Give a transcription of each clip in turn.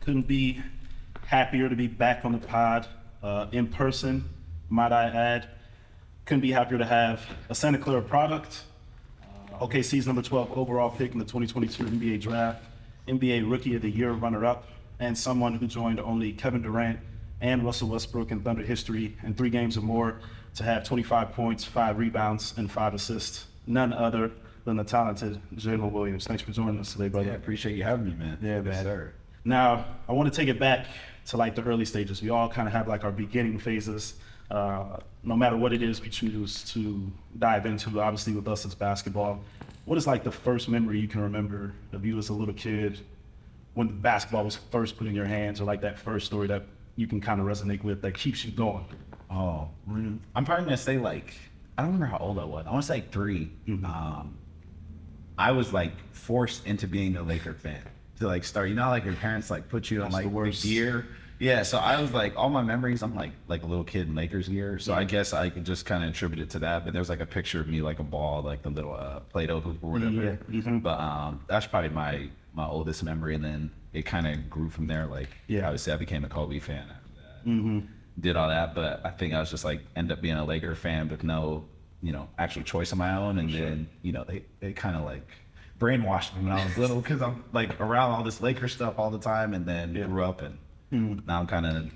couldn't be happier to be back on the pod in person, might I add. Couldn't be happier to have a Santa Clara product, OKC's number 12 overall pick in the 2022 NBA draft, NBA Rookie of the Year runner-up, and someone who joined only Kevin Durant and Russell Westbrook in Thunder history in 3 games or more to have 25 points, 5 rebounds, and 5 assists. None other than the talented Jalen Williams. Thanks for joining us today, brother. Yeah, appreciate you having me, man. Yeah, man. Yes, sir. Now, I want to take it back to like the early stages. We all kind of have like our beginning phases. No matter what it is we choose to dive into, obviously with us it's basketball. What is like the first memory you can remember of you as a little kid when basketball was first put in your hands, or like that first story that you can kind of resonate with that keeps you going? Oh, I'm probably gonna say like, I don't remember how old I was. I want to say 3. Mm-hmm. I was like forced into being a Laker fan to like start. You know, like your parents like put you on like the gear. Yeah, so I was like, all my memories, I'm like a little kid in Lakers gear. So I guess I could just kind of attribute it to that. But there's like a picture of me like a ball, like the little Play-Doh hoop or whatever. Yeah. Mm-hmm. But that's probably my oldest memory. And then it kind of grew from there. Like, obviously I became a Kobe fan after that. Mm-hmm. Did all that, but I think I was just like end up being a Laker fan with no, actual choice of my own. And then, they kind of like brainwashed me when I was little because I'm like around all this Laker stuff all the time, and then grew up and now I'm kind of,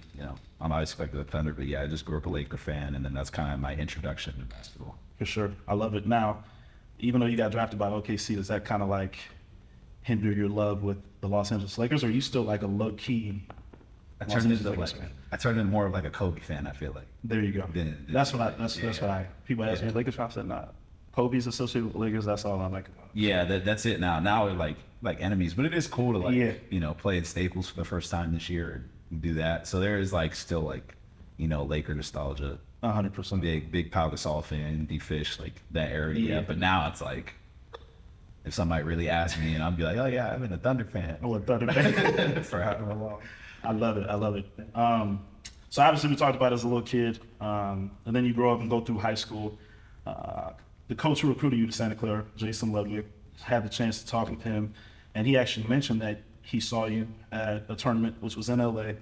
I'm always expected the Thunder, but I just grew up a Laker fan, and then that's kind of my introduction to basketball. For sure. I love it. Now, even though you got drafted by OKC, does that kind of like hinder your love with the Los Angeles Lakers, or are you still like a low-key I turned into more of like a Kobe fan, I feel like. There you go. That's what people ask me, Lakers fans said, nah, Kobe's associated with the Lakers, that's all I like about it. Yeah, that's it now. Now we're like enemies, but it is cool to like, play at Staples for the first time this year and do that. So there is like still like, Laker nostalgia. 100%. Big Pau Gasol fan, D-Fish, like that area. Yeah. But now it's like, if somebody really asked me, and I'll be like, oh yeah, I've been a Thunder fan. Oh, a Thunder fan. For however long. I love it. So obviously we talked about it as a little kid, and then you grow up and go through high school. The coach who recruited you to Santa Clara, Jason Ludwig, had the chance to talk with him, and he actually mentioned that he saw you at a tournament which was in LA,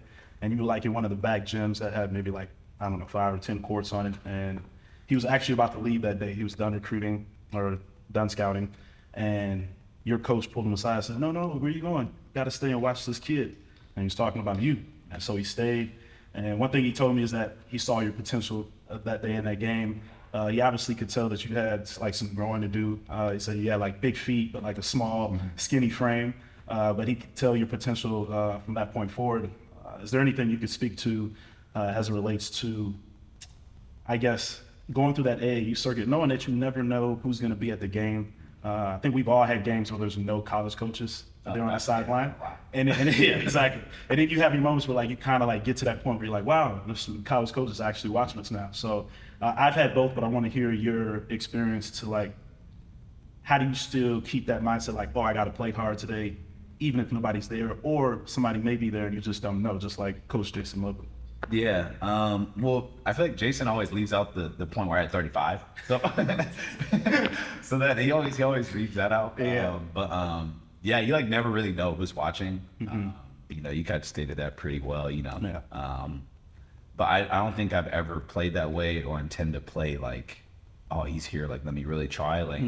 and you were like in one of the back gyms that had maybe like, I don't know, 5 or 10 courts on it, and he was actually about to leave that day. He was done recruiting or done scouting, and your coach pulled him aside and said, no, where are you going? Got to stay and watch this kid. And he was talking about you, and so he stayed. And one thing he told me is that he saw your potential that day in that game. He obviously could tell that you had like some growing to do. He said you had like big feet, but like a small, skinny frame. But he could tell your potential from that point forward. Is there anything you could speak to as it relates to, I guess, going through that AAU circuit, knowing that you never know who's going to be at the game? I think we've all had games where there's no college coaches there on the sideline. And yeah, exactly. And then you have your moments where like you kind of like get to that point where you're like, wow, there's some college coaches actually watching us now. So I've had both, but I want to hear your experience to like, how do you still keep that mindset like, oh, I got to play hard today, even if nobody's there, or somebody may be there and you just don't know, just like Coach Jason Ludwig. Yeah. Well, I feel like Jason always leaves out the point where I'm at 35. So that he always leaves that out. Yeah. You like never really know who's watching. You kind of stated that pretty well, Yeah. But I don't think I've ever played that way or intend to play like, oh, he's here, like, let me really try. Like,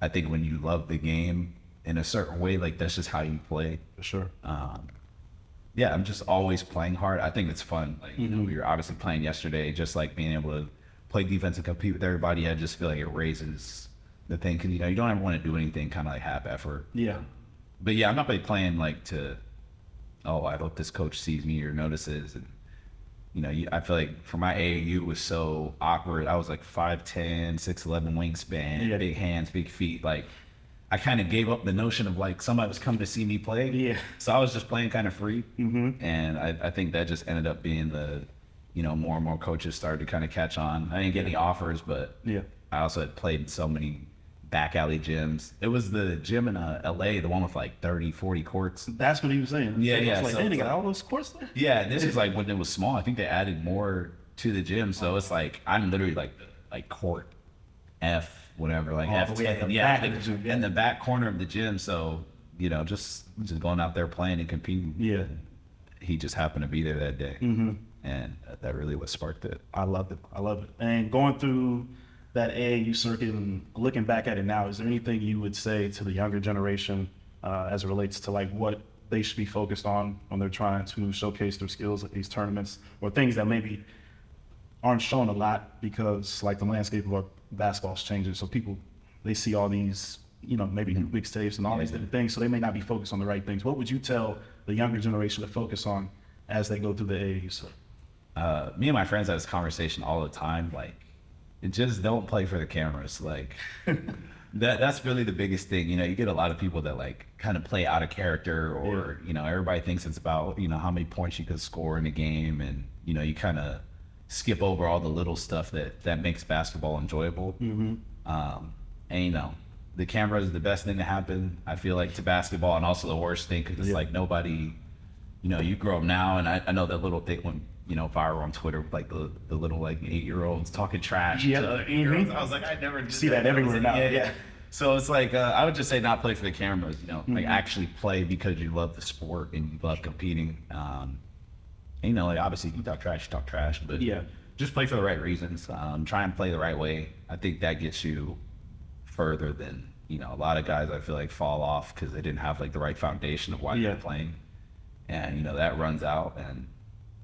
I think when you love the game in a certain way, like, that's just how you play. For sure. I'm just always playing hard. I think it's fun. Like, we were obviously playing yesterday, just like being able to play defense and compete with everybody. I just feel like it raises the thing, because, you don't ever want to do anything kind of like half effort. Yeah. But I'm not really playing like to, oh, I hope this coach sees me or notices. And, I feel like for my AAU was so awkward. I was like 5'10", 6'11" wingspan, big hands, big feet. Like, I kind of gave up the notion of like somebody was coming to see me play. Yeah. So I was just playing kind of free. And I think that just ended up being the, more and more coaches started to kind of catch on. I didn't get any offers, but I also had played in so many back alley gyms. It was the gym in LA, the one with like 30, 40 courts. That's what he was saying. Yeah. I was like, hey, they got all those courts there? Yeah, this is like when it was small. I think they added more to the gym. So it's like, I'm literally like court F, whatever, like F10. In the back corner of the gym. In the back corner of the gym. So you know, just going out there playing and competing. Yeah. He just happened to be there that day. Mm-hmm. And that really what sparked it. I love it. I love it. And going through that AAU circuit and looking back at it now, is there anything you would say to the younger generation as it relates to like what they should be focused on when they're trying to showcase their skills at these tournaments, or things that maybe aren't shown a lot because like the landscape of our basketball is changing? So people, they see all these, you know, maybe big stages and all these different things, so they may not be focused on the right things. What would you tell the younger generation to focus on as they go through the AAU circuit? Me and my friends have this conversation all the time. Like, just don't play for the cameras. Like, that's really the biggest thing. You know, you get a lot of people that like kind of play out of character, or you know, everybody thinks it's about, you know, how many points you could score in a game, and you know, you kind of skip over all the little stuff that makes basketball enjoyable. Mm-hmm. And you know, the camera is the best thing to happen, I feel like, to basketball, and also the worst thing, because it's like nobody, you know, you grow up now, and I know that little thing when, you know, viral on Twitter, like the little like 8-year-olds talking trash to other 8-year-olds. I was like, I never did see that everywhere now. Yeah. So it's like, I would just say not play for the cameras, you know, like actually play because you love the sport and you love competing. And, you know, like obviously you talk trash, but just play for the right reasons. Try and play the right way. I think that gets you further than, you know, a lot of guys I feel like fall off because they didn't have like the right foundation of why they're playing. And, you know, that runs out. And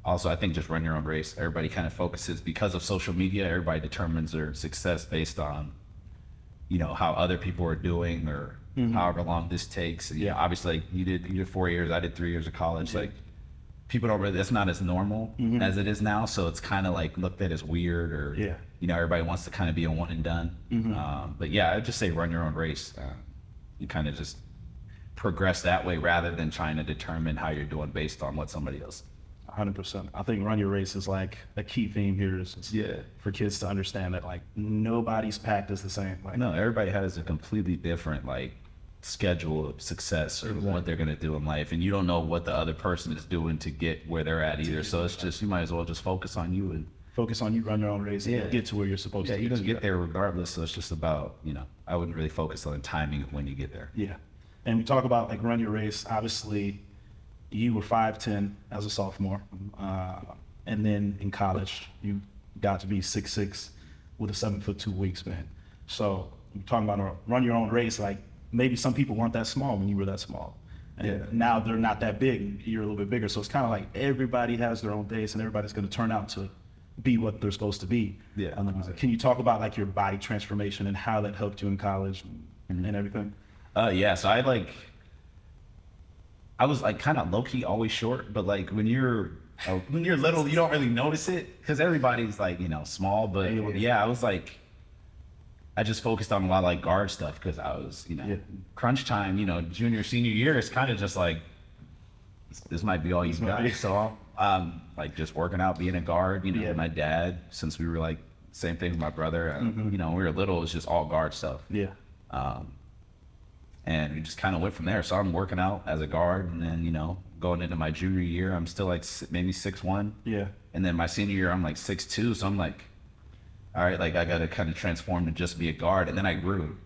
also, I think just run your own race. Everybody kind of focuses, because of social media, everybody determines their success based on, you know, how other people are doing, or however long this takes. And, obviously, like you did 4 years, I did 3 years of college. Like, people don't really, that's not as normal as it is now. So it's kind of like looked at as weird, or, you know, everybody wants to kind of be a one and done. But yeah, I'd just say run your own race. You kind of just progress that way rather than trying to determine how you're doing based on what somebody else. 100%. I think run your race is like a key theme here, is for kids to understand that like nobody's packed is the same. Like, no, everybody has a completely different like schedule of success, or what they're going to do in life, and you don't know what the other person is doing to get where they're at either. So it's just, you might as well just focus on you and run your own race and get to where you're supposed to. You're going to get there regardless. So it's just about, you know, I wouldn't really focus on the timing of when you get there. And we talk about like run your race. Obviously, you were 5'10" as a sophomore, and then in college you got to be 6'6" with a 7'2" wingspan. So we're talking about run your own race. Like, maybe some people weren't that small when you were that small, and now they're not that big. You're a little bit bigger. So it's kind of like everybody has their own days, and everybody's going to turn out to be what they're supposed to be. Can you talk about like your body transformation and how that helped you in college and everything? So I was like kind of low-key always short, but like when you're little, you don't really notice it because everybody's like, you know, small. But I was like, I just focused on a lot of like guard stuff because I was, you know, crunch time, you know, junior, senior year, it's kind of just like, this might be all you got. So like just working out, being a guard, you know, my dad, since we were like, same thing with my brother, you know, when we were little, it was just all guard stuff. And we just kind of went from there. So I'm working out as a guard, and then, you know, going into my junior year, I'm still like maybe 6'1". And then my senior year, I'm like 6'2". So I'm like, all right, like I got to kind of transform to just be a guard. And then I grew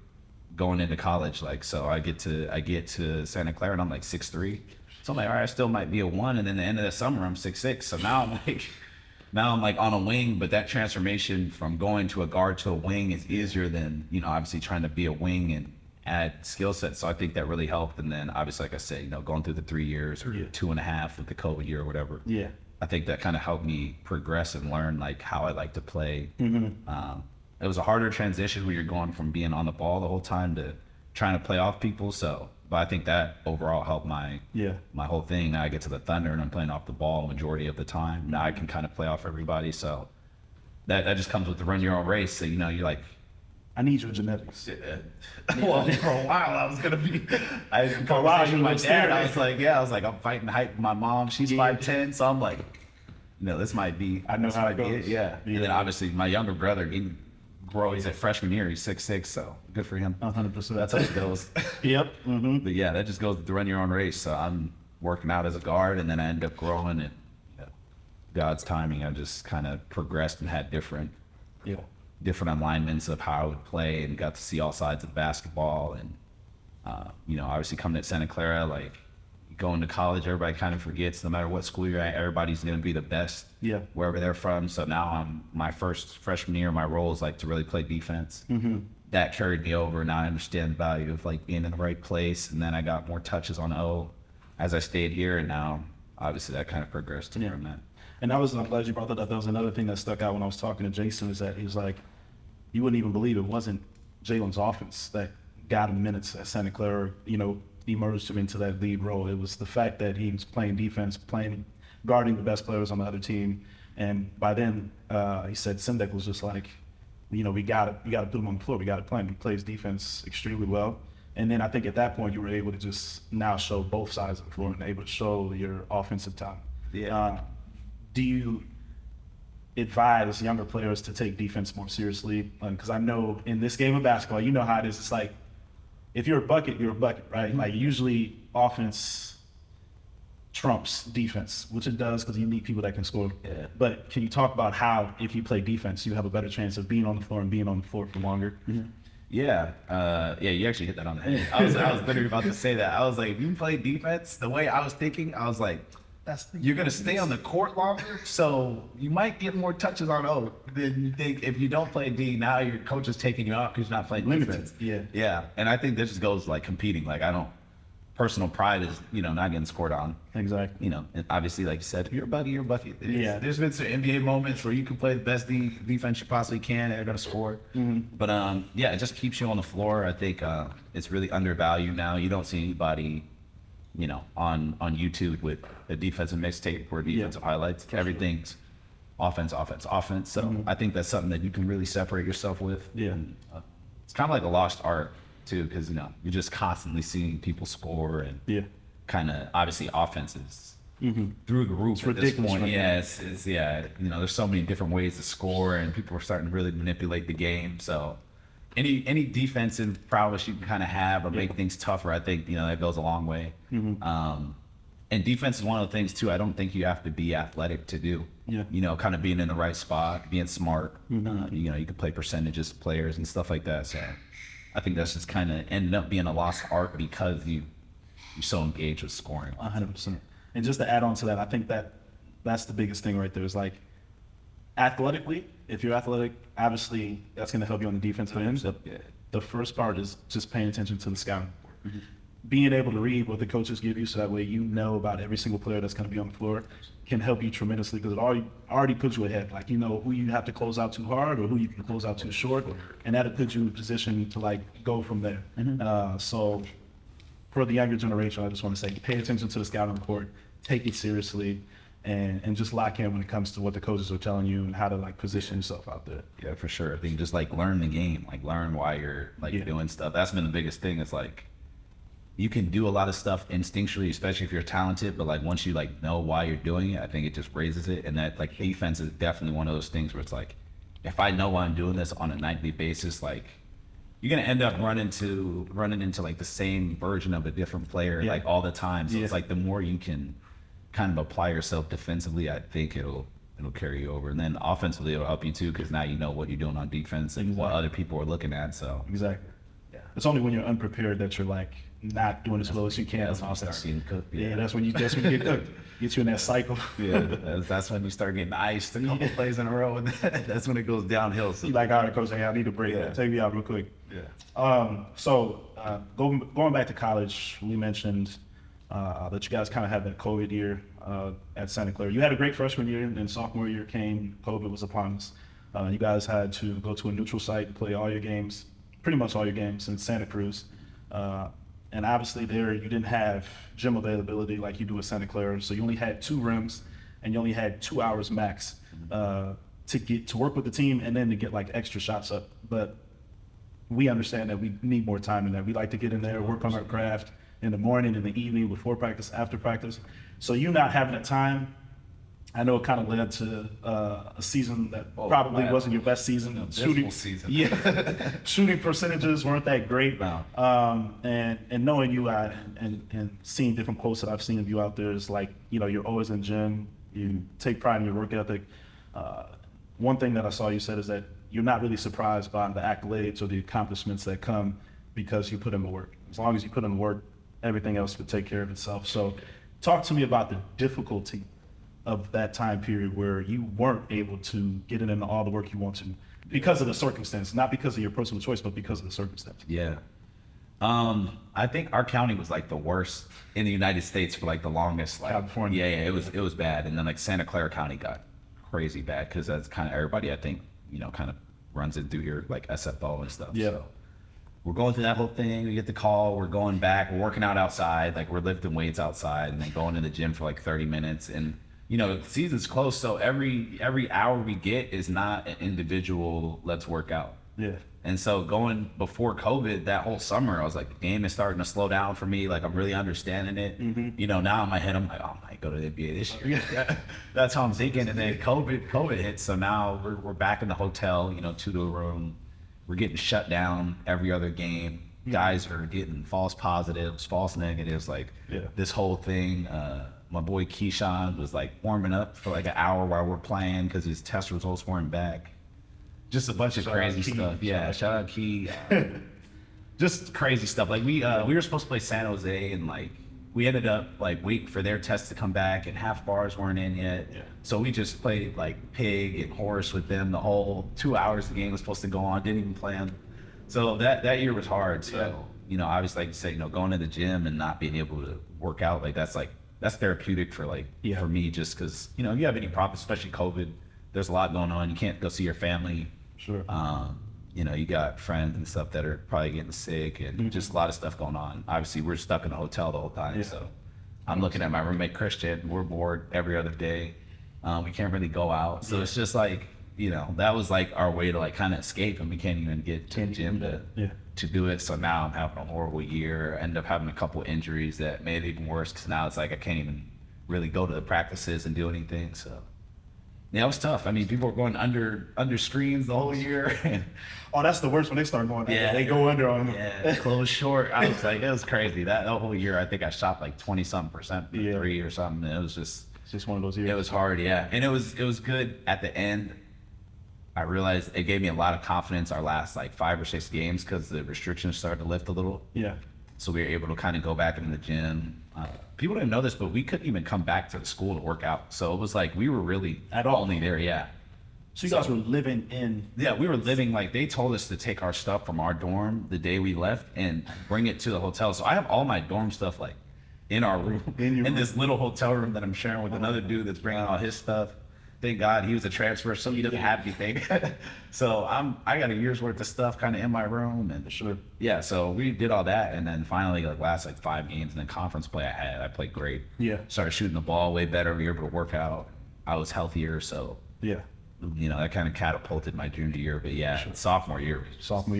going into college. Like, so I get to Santa Clara and I'm like 6'3". So I'm like, all right, I still might be a 1. And then the end of the summer, I'm 6'6". So now I'm like on a wing, but that transformation from going to a guard to a wing is easier than, you know, obviously trying to be a wing and add skill sets. So I think that really helped. And then obviously, like I said, you know, going through the 3 years or 2.5 with the COVID year or whatever. I think that kind of helped me progress and learn like how I like to play. It was a harder transition when you're going from being on the ball the whole time to trying to play off people. So, but I think that overall helped my whole thing. Now I get to the Thunder and I'm playing off the ball majority of the time. Now I can kind of play off everybody. So that just comes with the run your own race. So, you know, you're like, I need your genetics. Well, for a while I was gonna be. I had a conversation with my dad. I was like, I'm fighting height with my mom. She's 5'10", so I'm like, you know, this might be. I know how it And goes. then obviously my younger brother, he's at freshman year. He's 6'6", so good for him. 100%. That's how it goes. But yeah, that just goes to run your own race. So I'm working out as a guard, and then I end up growing, and God's timing, I just kind of progressed and had different alignments of how I would play, and got to see all sides of basketball, and Obviously coming to Santa Clara, like going to college, everybody kind of forgets no matter what school you're at, everybody's going to be the best wherever they're from. So now my first freshman year, my role is like to really play defense. That carried me over. Now I understand the value of like being in the right place. And then I got more touches on O as I stayed here. And now obviously that kind of progressed from that. And I'm glad you brought that up. That was another thing that stuck out when I was talking to Jason, is that he was like, you wouldn't even believe it wasn't Jalen's offense that got him minutes at Santa Clara, emerged him into that lead role. It was the fact that he was playing defense, guarding the best players on the other team. And by then, he said Sendek was just like, we got to put him on the floor. We got to play him. He plays defense extremely well. And then I think at that point, you were able to just now show both sides of the floor and able to show your offensive talent. Do you advise younger players to take defense more seriously? Because I know in this game of basketball, you know how it is. It's like, if you're a bucket, you're a bucket, right? Like usually offense trumps defense, which it does because you need people that can score. But can you talk about how, if you play defense, you have a better chance of being on the floor and being on the floor for longer? Yeah, you actually hit that on the head. I was literally about to say that. I was like, if you play defense, the way I was thinking, I was like, you're going to stay on the court longer, so you might get more touches on O than you think if you don't play D. Now your coach is taking you out because you're not playing defense. Yeah. And I think this just goes like competing. Like personal pride is, not getting scored on. Exactly. And obviously, like you said, if you're a bucket, you're a bucket. There's been some NBA moments where you can play the best defense you possibly can and they're going to score. But it just keeps you on the floor. I think it's really undervalued now. You don't see anybody on YouTube with a defensive mixtape or defensive highlights. Everything's offense. So I think that's something that you can really separate yourself with. And, it's kind of like a lost art too, because you're just constantly seeing people score and kind of obviously offenses through the roof at this point. There's so many different ways to score, and people are starting to really manipulate the game. So any defensive prowess you can kind of have or make things tougher, I think, that goes a long way. And defense is one of the things too, I don't think you have to be athletic to do. Kind of being in the right spot, being smart. You can play percentages of players and stuff like that. So I think that's just kind of ended up being a lost art because you're so engaged with scoring. 100%. And just to add on to that, I think that's the biggest thing right there is like, athletically, if you're athletic, obviously that's going to help you on the defensive end. The first part is just paying attention to the scouting. Being able to read what the coaches give you, so that way you know about every single player that's going to be on the floor, can help you tremendously because it already puts you ahead. Like, who you have to close out too hard or who you can close out too short, and that'll put you in a position to like go from there. So for the younger generation, I just want to say, pay attention to the scouting report, take it seriously, and just lock in when it comes to what the coaches are telling you and how to like position yourself out there. Yeah, for sure. I think just like learn the game, like learn why you're like doing stuff. That's been the biggest thing. It's like you can do a lot of stuff instinctually, especially if you're talented, but like once you like know why you're doing it, I think it just raises it. And that like defense is definitely one of those things where it's like, if I know why I'm doing this on a nightly basis, like you're gonna end up running into like the same version of a different player like all the time. So it's like the more you can kind of apply yourself defensively, I think it'll carry you over. And then offensively, it'll help you too, because now you know what you're doing on defense and what other people are looking at. So it's only when you're unprepared that you're like not doing as well as you can. That's when you start getting cooked. That's when you get cooked. Get you in that cycle. That's when you start getting iced a couple plays in a row, and that's when it goes downhill. So you're like, all right, coach, I need a break. Take me out real quick. So going back to college, we mentioned that you guys kind of had that COVID year at Santa Clara. You had a great freshman year, and sophomore year came, COVID was upon us. You guys had to go to a neutral site and play pretty much all your games in Santa Cruz. And obviously there you didn't have gym availability like you do at Santa Clara, so you only had 2 rims and you only had 2 hours max to work with the team and then to get like extra shots up. But we understand that we need more time than that. We like to get in there, work on our craft in the morning, in the evening, before practice, after practice. So you not having the time, I know it kind of led to a season that probably wasn't your best season. Shooting percentages weren't that great. And knowing you and seeing different posts that I've seen of you out there is like, you're always in gym. You take pride in your work ethic. One thing that I saw you said is that you're not really surprised by the accolades or the accomplishments that come because you put in the work. as long as you put in the work, everything else would take care of itself. So talk to me about the difficulty of that time period where you weren't able to get it into all the work you want to because of the circumstance, not because of your personal choice, but because of the circumstance. Yeah. I think our county was like the worst in the United States for like the longest. Like, California. Yeah, it was bad. And then like Santa Clara County got crazy bad because that's kind of everybody I think, kind of runs it through here like SFO and stuff. Yeah. So we're going through that whole thing. We get the call. We're going back. We're working out outside. Like we're lifting weights outside and then going to the gym for like 30 minutes. And the season's close, so every hour we get is not an individual let's work out. Yeah. And so going before COVID, that whole summer, I was like, the game is starting to slow down for me. Like I'm really understanding it. Mm-hmm. Now in my head, I'm like, oh, I might go to the NBA this year. That's how I'm thinking. And then COVID hit. So now we're back in the hotel, 2 to a room. We're getting shut down every other game. Guys are getting false positives, false negatives, like this whole thing. My boy Keyshawn was like warming up for like an hour while we're playing because his test results weren't back. Just a bunch of crazy stuff. Yeah, shout out Key. Just crazy stuff. Like we were supposed to play San Jose and like we ended up like waiting for their test to come back and half bars weren't in yet. Yeah. So we just played like pig and horse with them the whole 2 hours the game was supposed to go on. Didn't even plan. So that year was hard. So obviously like you said, going to the gym and not being able to work out, like that's therapeutic for like for me just because you have any problems, especially COVID. There's a lot going on. You can't go see your family. Sure. You got friends and stuff that are probably getting sick and just a lot of stuff going on. Obviously, we're stuck in a hotel the whole time. Yeah. So I'm looking at my roommate, Christian. We're bored every other day. We can't really go out. So it's just like, that was like our way to like kind of escape and we can't even get to the gym to do it. So now I'm having a horrible year. I end up having a couple injuries that made it even worse because now it's like I can't even really go to the practices and do anything. So yeah, it was tough. I mean, people were going under screens the whole year. Oh, that's the worst when they start going under. Yeah, they go under on them. Yeah, close short. I was like, it was crazy. That whole year, I think I shot like 20-something% from three or something. It was just It's just one of those years. It was hard, yeah. And it was good at the end. I realized it gave me a lot of confidence our last like 5 or 6 games because the restrictions started to lift a little. Yeah. So we were able to kind of go back into the gym. People didn't know this, but we couldn't even come back to the school to work out. So it was like we were really at all only there, yeah. So you guys were living in... Yeah, we were living, like, they told us to take our stuff from our dorm the day we left and bring it to the hotel. So I have all my dorm stuff, like, in our room, in this little hotel room that I'm sharing with another dude that's bringing all his stuff. Thank God he was a transfer, so he doesn't have anything. So I got a year's worth of stuff kind of in my room. And sure. Yeah, so we did all that. And then finally, like, last, like, 5 games and then conference play I played great. Yeah. Started shooting the ball way better. We were able to work out. I was healthier, so... Yeah. That kind of catapulted my junior year, but yeah, sure. Sophomore year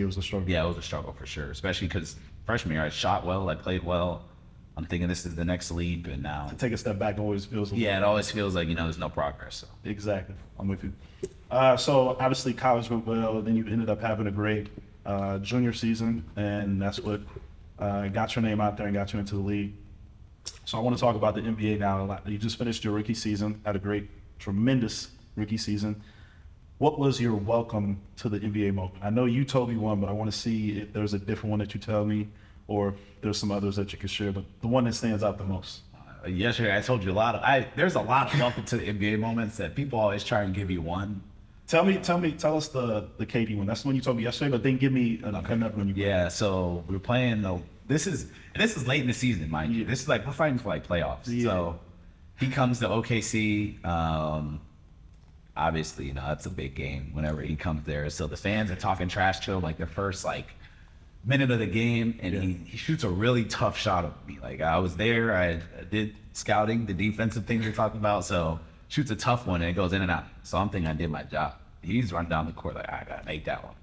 was a struggle. Yeah, it was a struggle for sure, especially because freshman year I shot well, I played well. I'm thinking this is the next leap, and now to take a step back always feels. It always feels like there's no progress. So. Exactly, I'm with you. So obviously college went well, then you ended up having a great junior season, and that's what got your name out there and got you into the league. So I want to talk about the NBA now. You just finished your rookie season, had a great, tremendous rookie season. What was your welcome to the NBA moment? I know you told me one, but I want to see if there's a different one that you tell me, or if there's some others that you could share, but the one that stands out the most. Yesterday I told you there's a lot of welcome to the NBA moments that people always try and give you one. Tell us the KD one. That's the one you told me yesterday, but then give me another one. Yeah, so we're playing this is late in the season, mind you. This is like we're fighting for like playoffs. Yeah. So he comes to OKC. Obviously, that's a big game whenever he comes there. So the fans are talking trash to him like the first minute of the game, and he shoots a really tough shot at me. Like I was there, I did scouting, the defensive thing you're talking about. So shoots a tough one and it goes in and out. So I'm thinking I did my job. He's running down the court like I gotta make that one.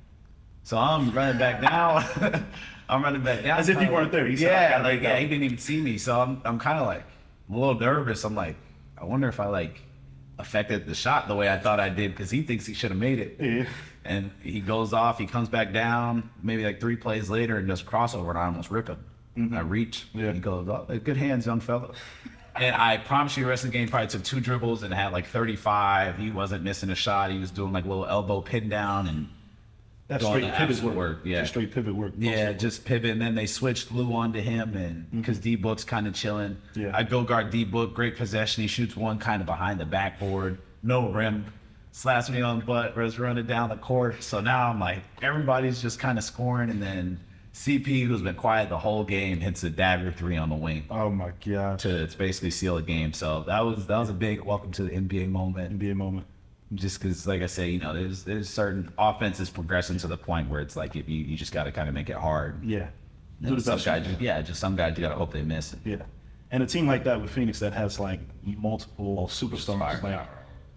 So I'm running back down. As if you weren't there. He didn't even see me. So I'm kind of like a little nervous. I'm like, I wonder if I affected the shot the way I thought I did because he thinks he should have made it. Yeah. And he goes off, he comes back down, maybe 3 plays later and just crossover and I almost rip him. Mm-hmm. I reach, and he goes, oh, good hands, young fella. And I promise you the rest of the game probably took 2 dribbles and had 35. He wasn't missing a shot. He was doing little elbow pin down and That's going straight to pivot absolute work. Yeah, Just straight pivot work. yeah, just pivot, and then they switched Lou onto him, and because D Book's kind of chilling. Yeah. I go guard D Book, great possession. He shoots one kind of behind the backboard, no rim, slaps me on the butt, was running down the court. So now I'm like, everybody's just kind of scoring, and then CP, who's been quiet the whole game, hits a dagger 3 on the wing Oh my God. to basically seal the game. So that was a big welcome to the NBA moment. NBA moment. Just because, like I say, you know, there's certain offenses progressing to the point where it's like if you just got to kind of make it hard. Yeah. And Do the some best guys, you can. just some guys you got to hope they miss. Yeah. And a team like that with Phoenix that has like multiple superstars, like,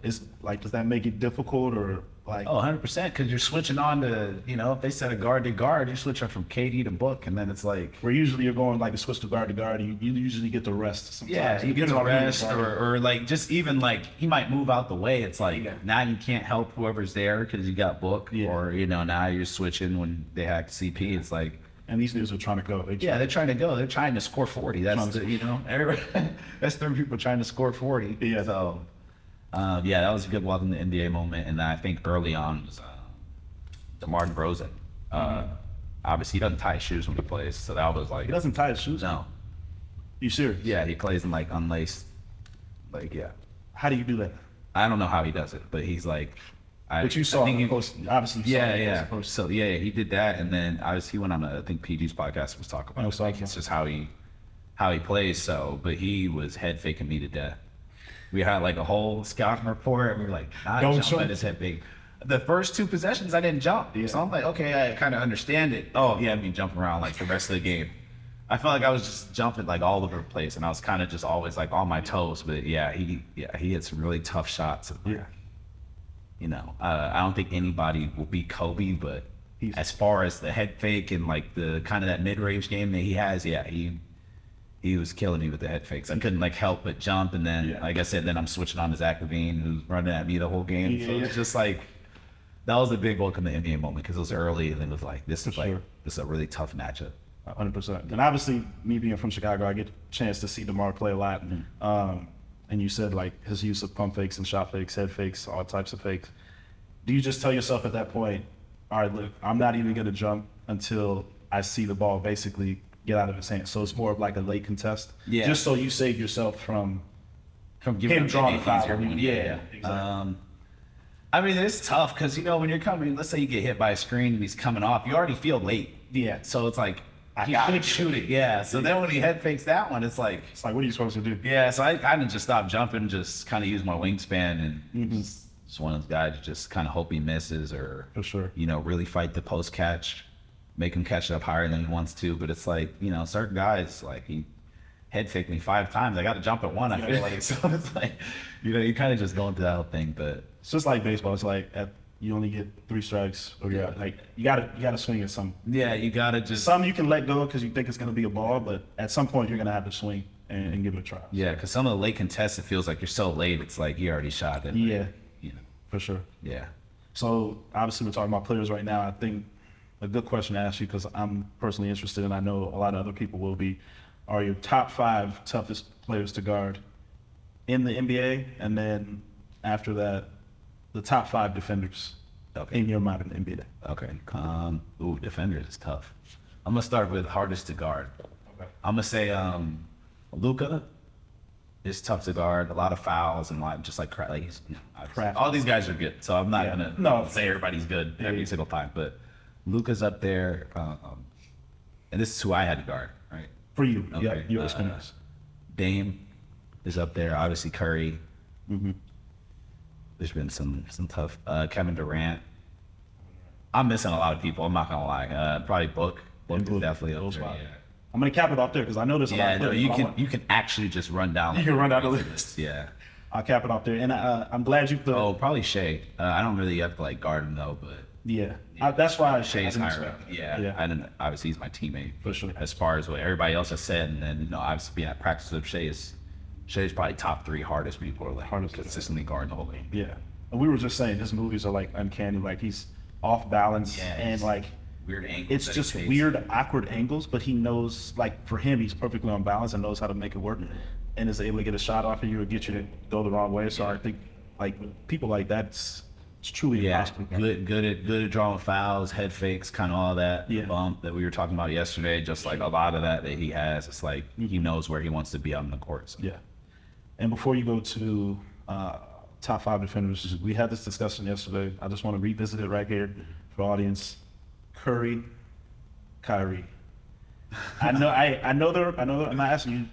is like, does that make it difficult or like? Oh, 100%, because you're switching on to, you know, if they set a guard to guard, you're switching from KD to Book, and then it's like, Where usually you're going like a switch to guard, you usually get the rest sometimes. yeah, you get Depends to on who rest, you are. or like just even like he might move out the way. It's like now you can't help whoever's there because you got Book, Yeah. or you know now you're switching when they hack CP. It's like, And these dudes are trying to go. yeah, they're trying to go. They're trying to score 40. That's Trying to the, you know, everybody, that's 3 people trying to score 40. Yeah. So, yeah, that was a good welcome to NBA moment. And I think early on was DeMar DeRozan. Obviously, he doesn't tie his shoes when he plays, so that was like, He doesn't tie his shoes. no, You serious? yeah, he plays in like unlaced, like yeah. How do you do that? I don't know how he does it, but he's like, But you saw him post, obviously. You saw Yeah, him yeah. post. So yeah, he did that, and then he went on I think PG's podcast was talking about Oh, it. so Like, okay. it's just how he plays. So, but he was head faking me to death. We had like a whole scouting report, and we were like, Don't jump jump. at his head fake. The first 2 possessions, I didn't jump. Yeah. So I'm like, okay, I kind of understand it. Oh, he had me jumping around like the rest of the game. I felt like I was just jumping like all over the place, and I was kind of just always like on my toes. But yeah, he hit some really tough shots. Yeah. You know, I don't think anybody will beat Kobe, but He's- as far as the head fake and like the kind of that mid-range game that he has, yeah, he was killing me with the head fakes. I couldn't like help but jump, and then Yeah. like I said, then I'm switching on to Zach LaVine, who's running at me the whole game. Yeah, So yeah. it's just like that was a big welcome to NBA moment because it was early, and it was like this For is like sure. this is a really tough matchup. 100%. And obviously, me being from Chicago, I get a chance to see DeMar play a lot. And you said like his use of pump fakes and shot fakes, head fakes, all types of fakes. Do you just tell yourself at that point, all right, look, I'm not even going to jump until I see the ball basically get out of his hand? So it's more of like a late contest. Yeah. Just so you save yourself from Giving him up drawing the any foul. easier one. Yeah, exactly. I mean, it's tough because, you know, when you're coming, let's say you get hit by a screen and he's coming off, you already feel late. Yeah. So it's like, he got should it. shoot it. Yeah. So then when he head fakes that one, it's like, It's like, what are you supposed to do? yeah. So I kind of just stopped jumping, just kind of use my wingspan and Mm-hmm. just one of those guys who just kind of hope he misses or, For sure. you know, really fight the post catch, make him catch it up higher than he wants to. But it's like, you know, certain guys, like he head faked me 5 times. I got to jump at 1, I feel like. So it's like, you know, you kind of just go into that whole thing. But It's just like baseball. It's like you only get 3 strikes, or Yeah. like you gotta swing at some. yeah, you got to just. Some you can let go because you think it's gonna be a ball, but at some point you're gonna have to swing and give it a try. Yeah, because some of the late contests, it feels like you're so late. It's like you already shot it. Yeah, You know. for sure. Yeah. So obviously we're talking about players right now. I think a good question to ask you, because I'm personally interested, and I know a lot of other people will be, are your top 5 toughest players to guard in the NBA, and then after that, the top 5 defenders in your mind in the NBA. Okay. Defenders is tough. I'm gonna start with hardest to guard. Okay. I'm gonna say Luka is tough to guard. A lot of fouls and like just like he's, you know, obviously, Crafty. all these guys are good. So I'm not Yeah. gonna No. say everybody's good Yeah, every yeah. single time. But Luka's up there, and this is who I had to guard, right? For you, Okay, yeah, your experience. Dame is up there. Obviously Curry. Mm-hmm. There's been some tough. Kevin Durant. I'm missing a lot of people. I'm not gonna lie. Probably Book. Book is Book. definitely up Those there. wild. Yeah. I'm gonna cap it off there because I know there's a lot Yeah, of no, players, you but I can want- you can actually just run down. You can run down the list. Yeah. I'll cap it off there, and I'm glad you put. Oh, probably Shai. I don't really have to like guard him though, but Yeah, that's why Shai's I didn't higher up. expect- Yeah. And then obviously he's my teammate. For sure. As far as what everybody else has said, and then you know obviously being at practice with Shai's probably top 3 hardest people to like Hardest. consistently guarding the whole game. Yeah, and we were just saying his movies are like uncanny. Like he's off balance Yeah, and he's like Weird angles. it's that he just takes. weird, awkward angles. But he knows, like for him, he's perfectly on balance and knows how to make it work, and is able to get a shot off of you or get you to go the wrong way. So I think like people like that's It's truly impossible. Good at drawing fouls, head fakes, kind of all that bump that we were talking about yesterday. Just like a lot of that he has, it's like he knows where he wants to be on the court. So. Yeah. And before you go to top 5 defenders, we had this discussion yesterday. I just want to revisit it right here for the audience. Curry, Kyrie. I know I'm not asking you.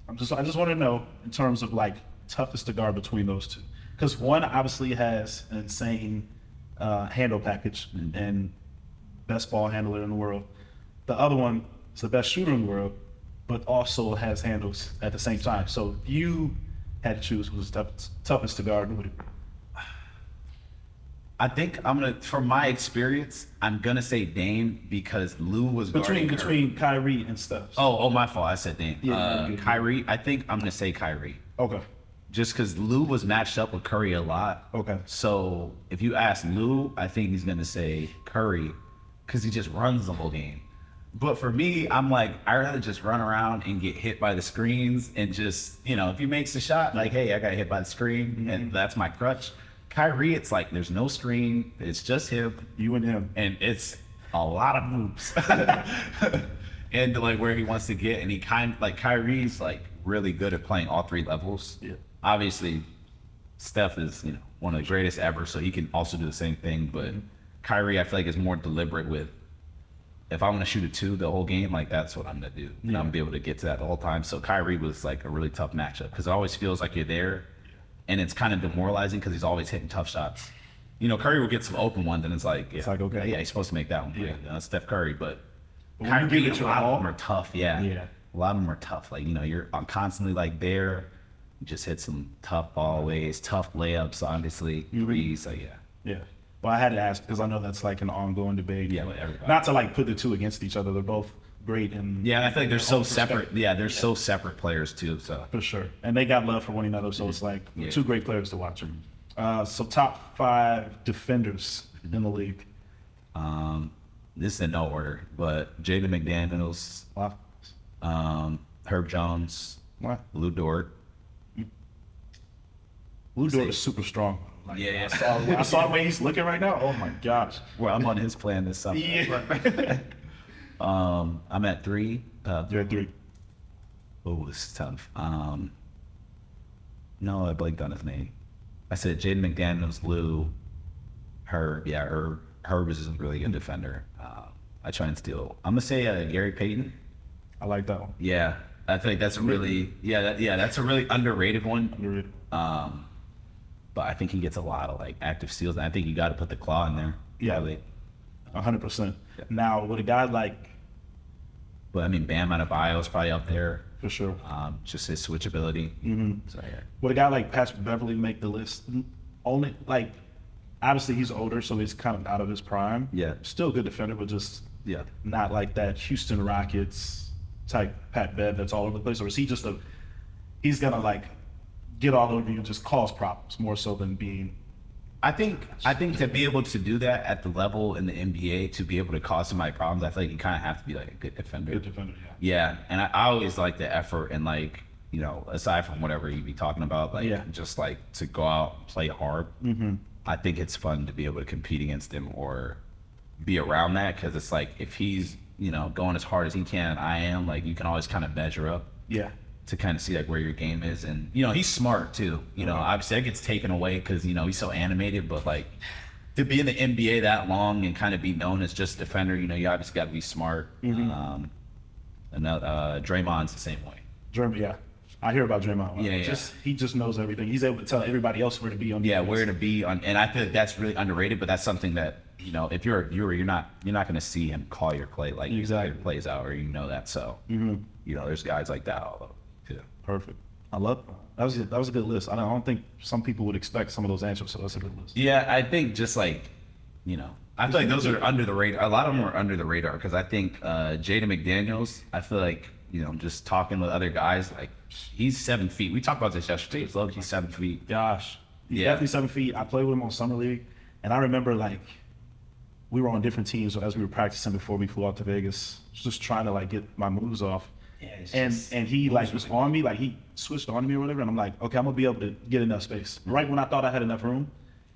I just want to know in terms of like toughest to guard between those two, because one obviously has an insane handle package and best ball handler in the world. The other one is the best shooter in the world, but also has handles at the same time. So if you had to choose who's toughest to guard, who would it be? I think from my experience, I'm gonna say Dame because Lou was guarding between Kyrie and Steph. Oh, my fault. I said Dame. Yeah, Kyrie. I think I'm gonna say Kyrie. Okay. Just because Lou was matched up with Curry a lot. Okay. So if you ask Lou, I think he's gonna say Curry because he just runs the whole game. But for me, I'm like, I'd rather just run around and get hit by the screens and just, if he makes a shot, like, hey, I got hit by the screen and that's my crutch. Kyrie, it's like there's no screen, it's just him, you and him, and it's a lot of moves, and like where he wants to get, and he Kyrie's like really good at playing all 3 levels. Yeah. Obviously, Steph is one of the greatest ever, so he can also do the same thing. But Kyrie, I feel like is more deliberate with. If I'm gonna shoot a 2 the whole game, like that's what I'm gonna do, and I'm gonna be able to get to that the whole time. So Kyrie was like a really tough matchup because it always feels like you're there. And it's kind of demoralizing because he's always hitting tough shots. Curry will get some open ones, and it's like, okay, yeah, he's supposed to make that one. Yeah, that's Steph Curry, but Kyrie, a lot of them are tough. Yeah, a lot of them are tough. Like you're constantly like there. You just hit some tough ballways, tough layups, obviously. So yeah. Well, I had to ask because I know that's like an ongoing debate. Yeah, with everybody. Not to like put the two against each other. They're both great and I feel like they're so separate. Yeah, they're so separate players too. So for sure, and they got love for one another. So it's like 2 great players to watch. So top 5 defenders in the league. This is in no order, but Jaden McDaniels, Herb Jones, Lou Dort. Lou Dort is super strong. Like, yeah. I saw the way he's looking right now. Oh my gosh. Well, I'm on his plan this summer. Yeah. I'm at 3. You're at 3. Oh, this is tough. No, I blanked on his name. I said Jaden McDaniels, Lou, Herb. Yeah, Herb is a really good defender. I try and steal. I'm gonna say Gary Payton. I like that one. Yeah, I think that's a really that's a really underrated one. Underrated. But I think he gets a lot of like active steals, and I think you got to put the claw in there. Yeah, 100%. Now with a guy like, but I mean, Bam Adebayo is probably up there for sure. Just his switchability. So yeah. Would a guy like Patrick Beverly make the list? Only like, obviously he's older, so he's kind of out of his prime. Yeah. Still a good defender, but just not like that Houston Rockets type Pat Bev that's all over the place. Or is he just he's gonna like get all over you and just cause problems more so than being. I think to be able to do that at the level in the NBA, to be able to cause somebody problems, I feel like you kind of have to be like a good defender. Good defender, yeah. And I always like the effort and like, aside from whatever you be talking about, like just like to go out and play hard. I think it's fun to be able to compete against him or be around that, because it's like if he's, going as hard as he can, I am, like you can always kind of measure up. Yeah. To kind of see like where your game is, and he's smart too. Obviously that gets taken away because he's so animated, but like to be in the NBA that long and kind of be known as just a defender, you obviously got to be smart. And Draymond's the same way. Yeah, I hear about Draymond. Yeah. He just knows everything. He's able to tell everybody else where to be on. Yeah, where to be on, and I feel like that's really underrated. But that's something that if you're a viewer, you're not going to see him call your play like exactly your plays out, or that. So there's guys like that all over. Perfect. I love that. Was a good list. I don't think some people would expect some of those answers, so that's a good list. Yeah, I think just like, I feel like those are under the radar. A lot of them are under the radar because I think Jaden McDaniels, I feel like, just talking with other guys, like he's 7 feet. We talked about this yesterday. He's 7 feet. Gosh. He's definitely 7 feet. I played with him on Summer League, and I remember like we were on different teams as we were practicing before we flew out to Vegas, just trying to like get my moves off. Yeah, and he like was on me, like he switched on me or whatever, and I'm like, okay, I'm gonna be able to get enough space. Right when I thought I had enough room,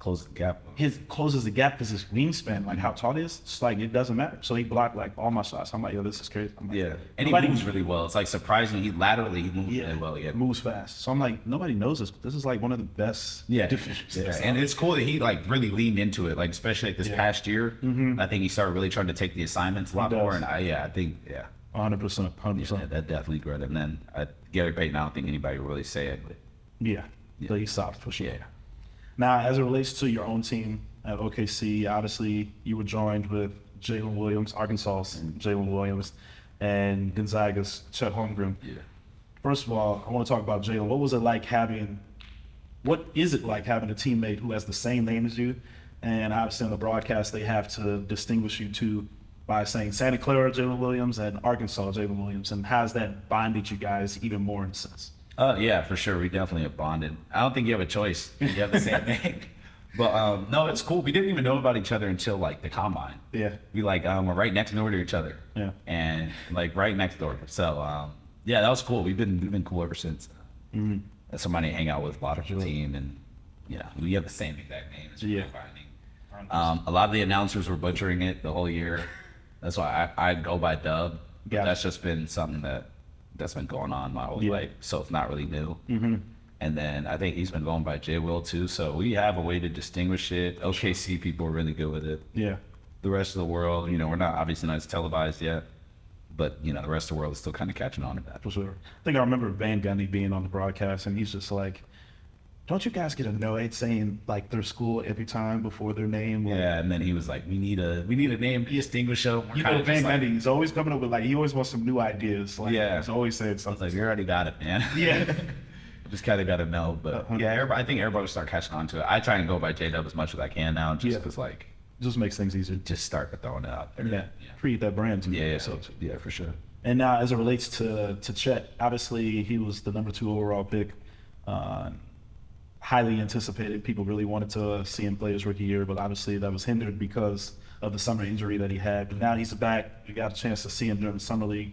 close the gap. His closes the gap because his wingspan, like how tall he is, it's like it doesn't matter. So he blocked like all my shots. I'm like, yo, this is crazy. I'm like, Yeah, and he moves really well. It's like surprising. He laterally he moves really well. Yeah, moves fast. So I'm like, nobody knows this, but this is like one of the best defenders. Yeah, and it's cool that he like really leaned into it. Like especially like this past year, I think he started really trying to take the assignments a lot more. And I think 100%, 100%. Yeah, that definitely grew. And then Gary Payton, I don't think anybody will really say it. But So he's soft for sure. yeah. Now, as it relates to your own team at OKC, obviously you were joined with Jalen Williams, Arkansas's Jalen Williams, and Gonzaga's Chet Holmgren. Yeah. First of all, I want to talk about Jalen. What is it like having a teammate who has the same name as you? And obviously on the broadcast, they have to distinguish you two by saying Santa Clara Jalen Williams and Arkansas Jalen Williams. And how's that bonded you guys even more in a sense? Yeah, for sure. We definitely have bonded. I don't think you have a choice. You have the same name. But no, it's cool. We didn't even know about each other until like the combine. Yeah. We like we're right next door to each other. Yeah. And like right next door. So yeah, that was cool. We've been cool ever since. That's somebody to hang out with a lot of the team, and we have the same exact name. It's really finding. A lot of the announcers were butchering it the whole year. That's why I go by Dub. Yeah. That's just been something that's been going on my whole life, so it's not really new. And then I think he's been going by J Will too, so we have a way to distinguish it. OKC people are really good with it. Yeah. The rest of the world, we're not obviously not as televised yet, but the rest of the world is still kind of catching on to that. For sure. I think I remember Van Gundy being on the broadcast, and he's just like, don't you guys get annoyed saying like their school every time before their name? Like, Yeah, and then he was like, we need a name to distinguish them. Van Gundy, he's always coming up with he always wants some new ideas. Like, he's always saying I was something. like, you already got it, man. Yeah. Just kind of got to know, but I think everybody will start catching on to it. I try and go by J-Dub as much as I can now, just because just makes things easier. just start throwing it out there. Yeah. Create that brand too. Yeah, for sure. And now, as it relates to Chet, obviously he was the number 2 overall pick, highly anticipated. People really wanted to see him play his rookie year, but obviously that was hindered because of the summer injury that he had. But now he's back. You got a chance to see him during the summer league.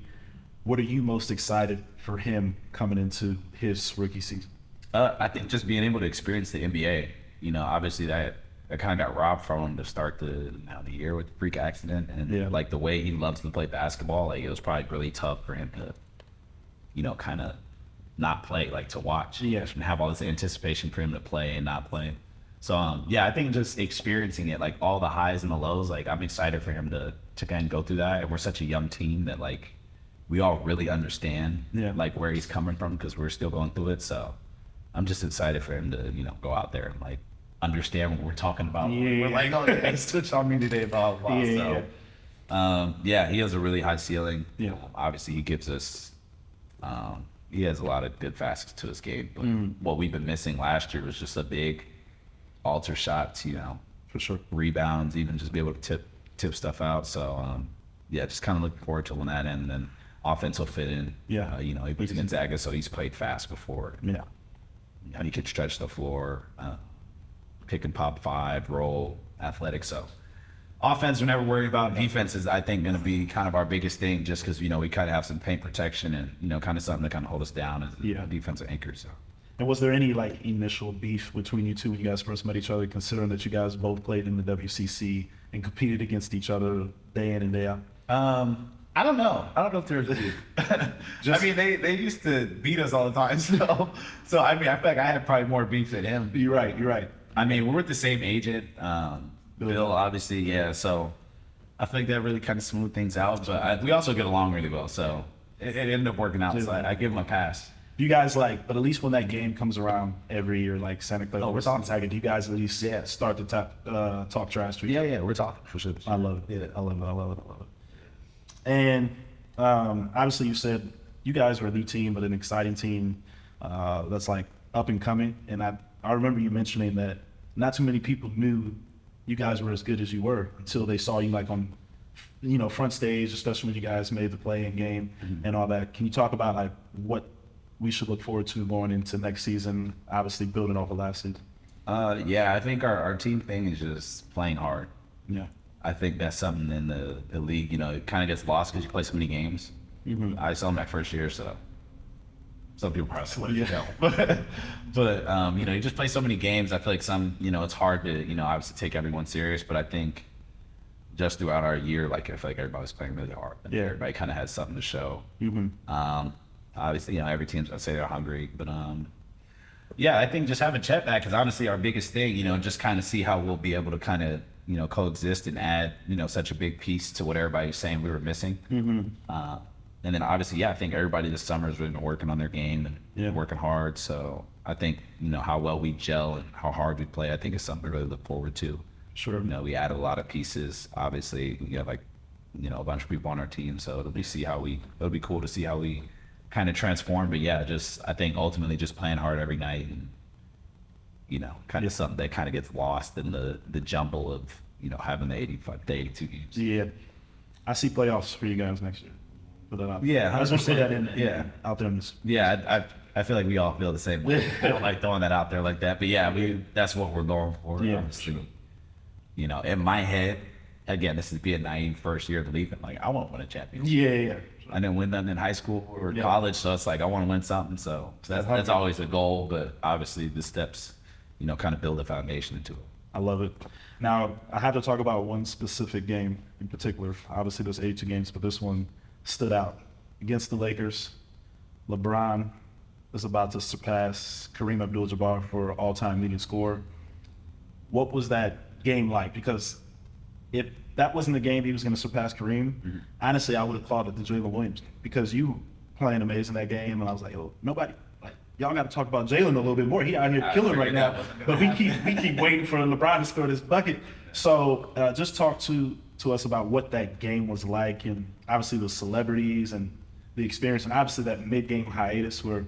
What are you most excited for him coming into his rookie season? I think just being able to experience the NBA. Obviously that kind of got robbed from him to start the year with the freak accident, and like the way he loves to play basketball, like it was probably really tough for him to, kind of not play, like to watch, and have all this anticipation for him to play and not play. So I think just experiencing it, like all the highs and the lows, like I'm excited for him to kind of go through that. And we're such a young team that like we all really understand like where he's coming from because we're still going through it. So I'm just excited for him to go out there and like understand what we're talking about. We're like, oh, hey, switch on me today, blah blah. He has a really high ceiling. Obviously he gives us. He has a lot of good facets to his game, but what we've been missing last year was just a big alter shots, For sure. rebounds, even just be able to tip stuff out. So just kind of looking forward to when that end, and then offense will fit in. He plays Gonzaga, so he's played fast before. He can stretch the floor, pick and pop 5, roll, athletic. So offense, we're never worried about. Defense is, I think, going to be kind of our biggest thing, just because we kind of have some paint protection and kind of something to kind of hold us down as a defensive anchor. So. And was there any like initial beef between you two when you guys first met each other, considering that you guys both played in the WCC and competed against each other day in and day out? I don't know. I don't know if there's a beef. I mean, they used to beat us all the time. So I mean, I feel like I had probably more beef than him. You're right. I mean, we're with the same agent. Bill, obviously, so I think that really kind of smoothed things out. But we also get along really well, so it ended up working out. So I give him a pass. You guys but at least when that game comes around every year, like Santa Clara versus Gonzaga, do you guys at least start to talk trash to each other? Yeah, we're talking for sure. I love it. I love it. And obviously, you said you guys are a new team, but an exciting team that's like up and coming. And I remember you mentioning that not too many people knew you guys were as good as you were until they saw you like on, front stage, especially when you guys made the play-in game and all that. Can you talk about like what we should look forward to going into next season, obviously building off of last season? I think our team thing is just playing hard. Yeah. I think that's something in the league, it kind of gets lost because you play so many games. I saw him my first year, so Some people probably but you know, you just play so many games. I feel like some, you know, it's hard to, you know, obviously take everyone serious, but I think just throughout our year, like I feel like everybody's playing really hard. And everybody kind of has something to show. Obviously, you know, every team's gonna say they're hungry, but yeah, I think just having Chet back is honestly our biggest thing, you know, just kind of see how we'll be able to kind of, you know, coexist and add, you know, such a big piece to what everybody's saying we were missing. And then obviously, yeah, I think everybody this summer has really been working on their game and working hard. So I think, you know, how well we gel and how hard we play, I think is something to really look forward to. Sure. You know, we added a lot of pieces. Obviously, we have like, you know, a bunch of people on our team. So it'll be cool to see how we kind of transform. But yeah, just I think ultimately just playing hard every night and, you know, kind of something that kind of gets lost in the jumble of, you know, having the 82 games. Yeah. I see playoffs for you guys next year. Yeah, I just want to say that out there in this. Yeah, I feel like we all feel the same way. I don't like throwing that out there like that, but yeah, that's what we're going for. Yeah, obviously. You know, in my head, again, this is being naive first year of the league. I'm like, I want to win a championship. Yeah. I didn't win nothing in high school or college, so it's like I want to win something. So that's always a goal, but obviously the steps, you know, kind of build a foundation into it. I love it. Now I have to talk about one specific game in particular. Obviously, there's 82 games, but this one stood out against the Lakers. LeBron is about to surpass Kareem Abdul-Jabbar for all-time leading scorer. What was that game like? Because if that wasn't the game he was going to surpass Kareem, honestly, I would have thought it the Jalen Williams game, because you playing amazing that game, and I was like, oh, nobody. Like, y'all got to talk about Jalen a little bit more. He out here killing right now, but we keep waiting for LeBron to score this bucket. So just talk to us about what that game was like, and obviously the celebrities and the experience, and obviously that mid-game hiatus where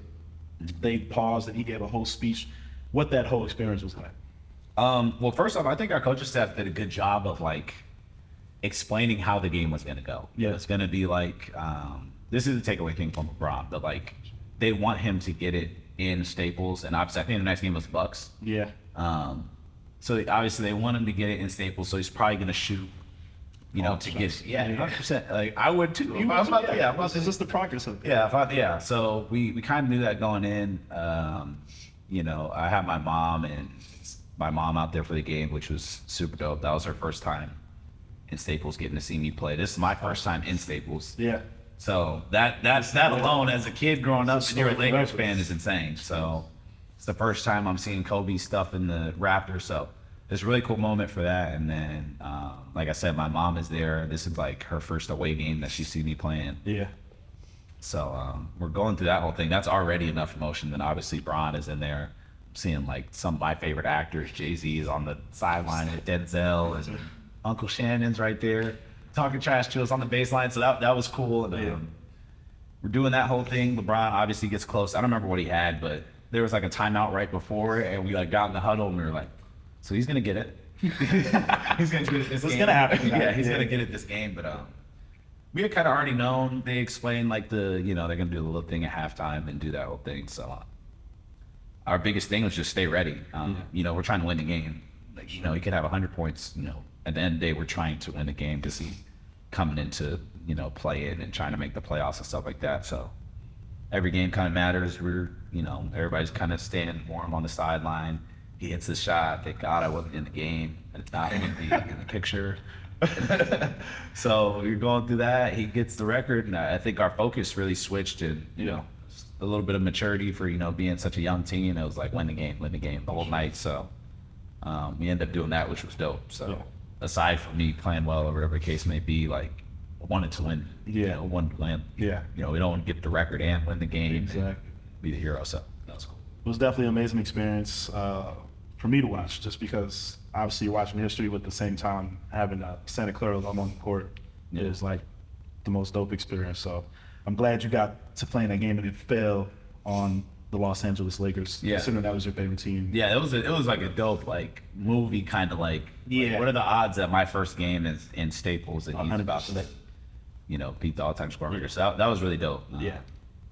they paused and he gave a whole speech, what that whole experience was like. Well, first off, I think our coaching staff did a good job of like explaining how the game was going to go. Yeah. It's going to be like, this is the takeaway thing from LeBron, but like they want him to get it in Staples, and obviously I think the next game was Bucks. Yeah. So obviously they want him to get it in Staples, so he's probably going to shoot, you know, to get 100%. Like I would too. It's just the progress of it. So we kind of knew that going in. You know, I had my mom out there for the game, which was super dope. That was her first time in Staples, getting to see me play. This is my first time in Staples. Yeah. So that alone, as a kid growing up, and you're a Lakers fan, is insane. So it's the first time I'm seeing Kobe stuff in the Raptors. So it's a really cool moment for that. And then, like I said, my mom is there. This is like her first away game that she's seen me playing. Yeah. So we're going through that whole thing. That's already enough emotion. Then obviously Bron is in there. I'm seeing like some of my favorite actors. Jay-Z is on the sideline with Denzel, and Uncle Shannon's right there talking trash to us on the baseline. So that was cool. And we're doing that whole thing. LeBron obviously gets close. I don't remember what he had, but there was like a timeout right before, and we like got in the huddle and we were like, so he's gonna get it. He's gonna get it this game. It's gonna happen. Yeah, he's gonna get it this game. But we had kind of already known. They explained like they're gonna do a little thing at halftime and do that whole thing. So our biggest thing was just stay ready. You know, we're trying to win the game. Like, you know, he could have 100 points. You know, at the end of the day, we're trying to win the game because he's coming into, you know, play in and trying to make the playoffs and stuff like that. So every game kind of matters. Everybody's kind of staying warm on the sideline. He hits the shot. Thank God I wasn't in the game. It's not in the picture. So you're going through that. He gets the record, and I think our focus really switched, and you know, a little bit of maturity for, you know, being such a young team. It was like win the game the whole night. So we ended up doing that, which was dope. So aside from me playing well or whatever the case may be, like I wanted to win. You know, wanted to win. Yeah. You know, we don't want to get the record and win the game. Exactly. Be the hero. So that was cool. It was definitely an amazing experience for me to watch, just because obviously you're watching history, but at the same time having Santa Clara on the court is like the most dope experience. So I'm glad you got to play in that game, and it fell on the Los Angeles Lakers. Yeah. Considering that was your favorite team. Yeah, it was like a dope like movie kind of like. Like, what are the odds that my first game is in Staples and he's about to, you know, beat the all-time scorer record? So that was really dope.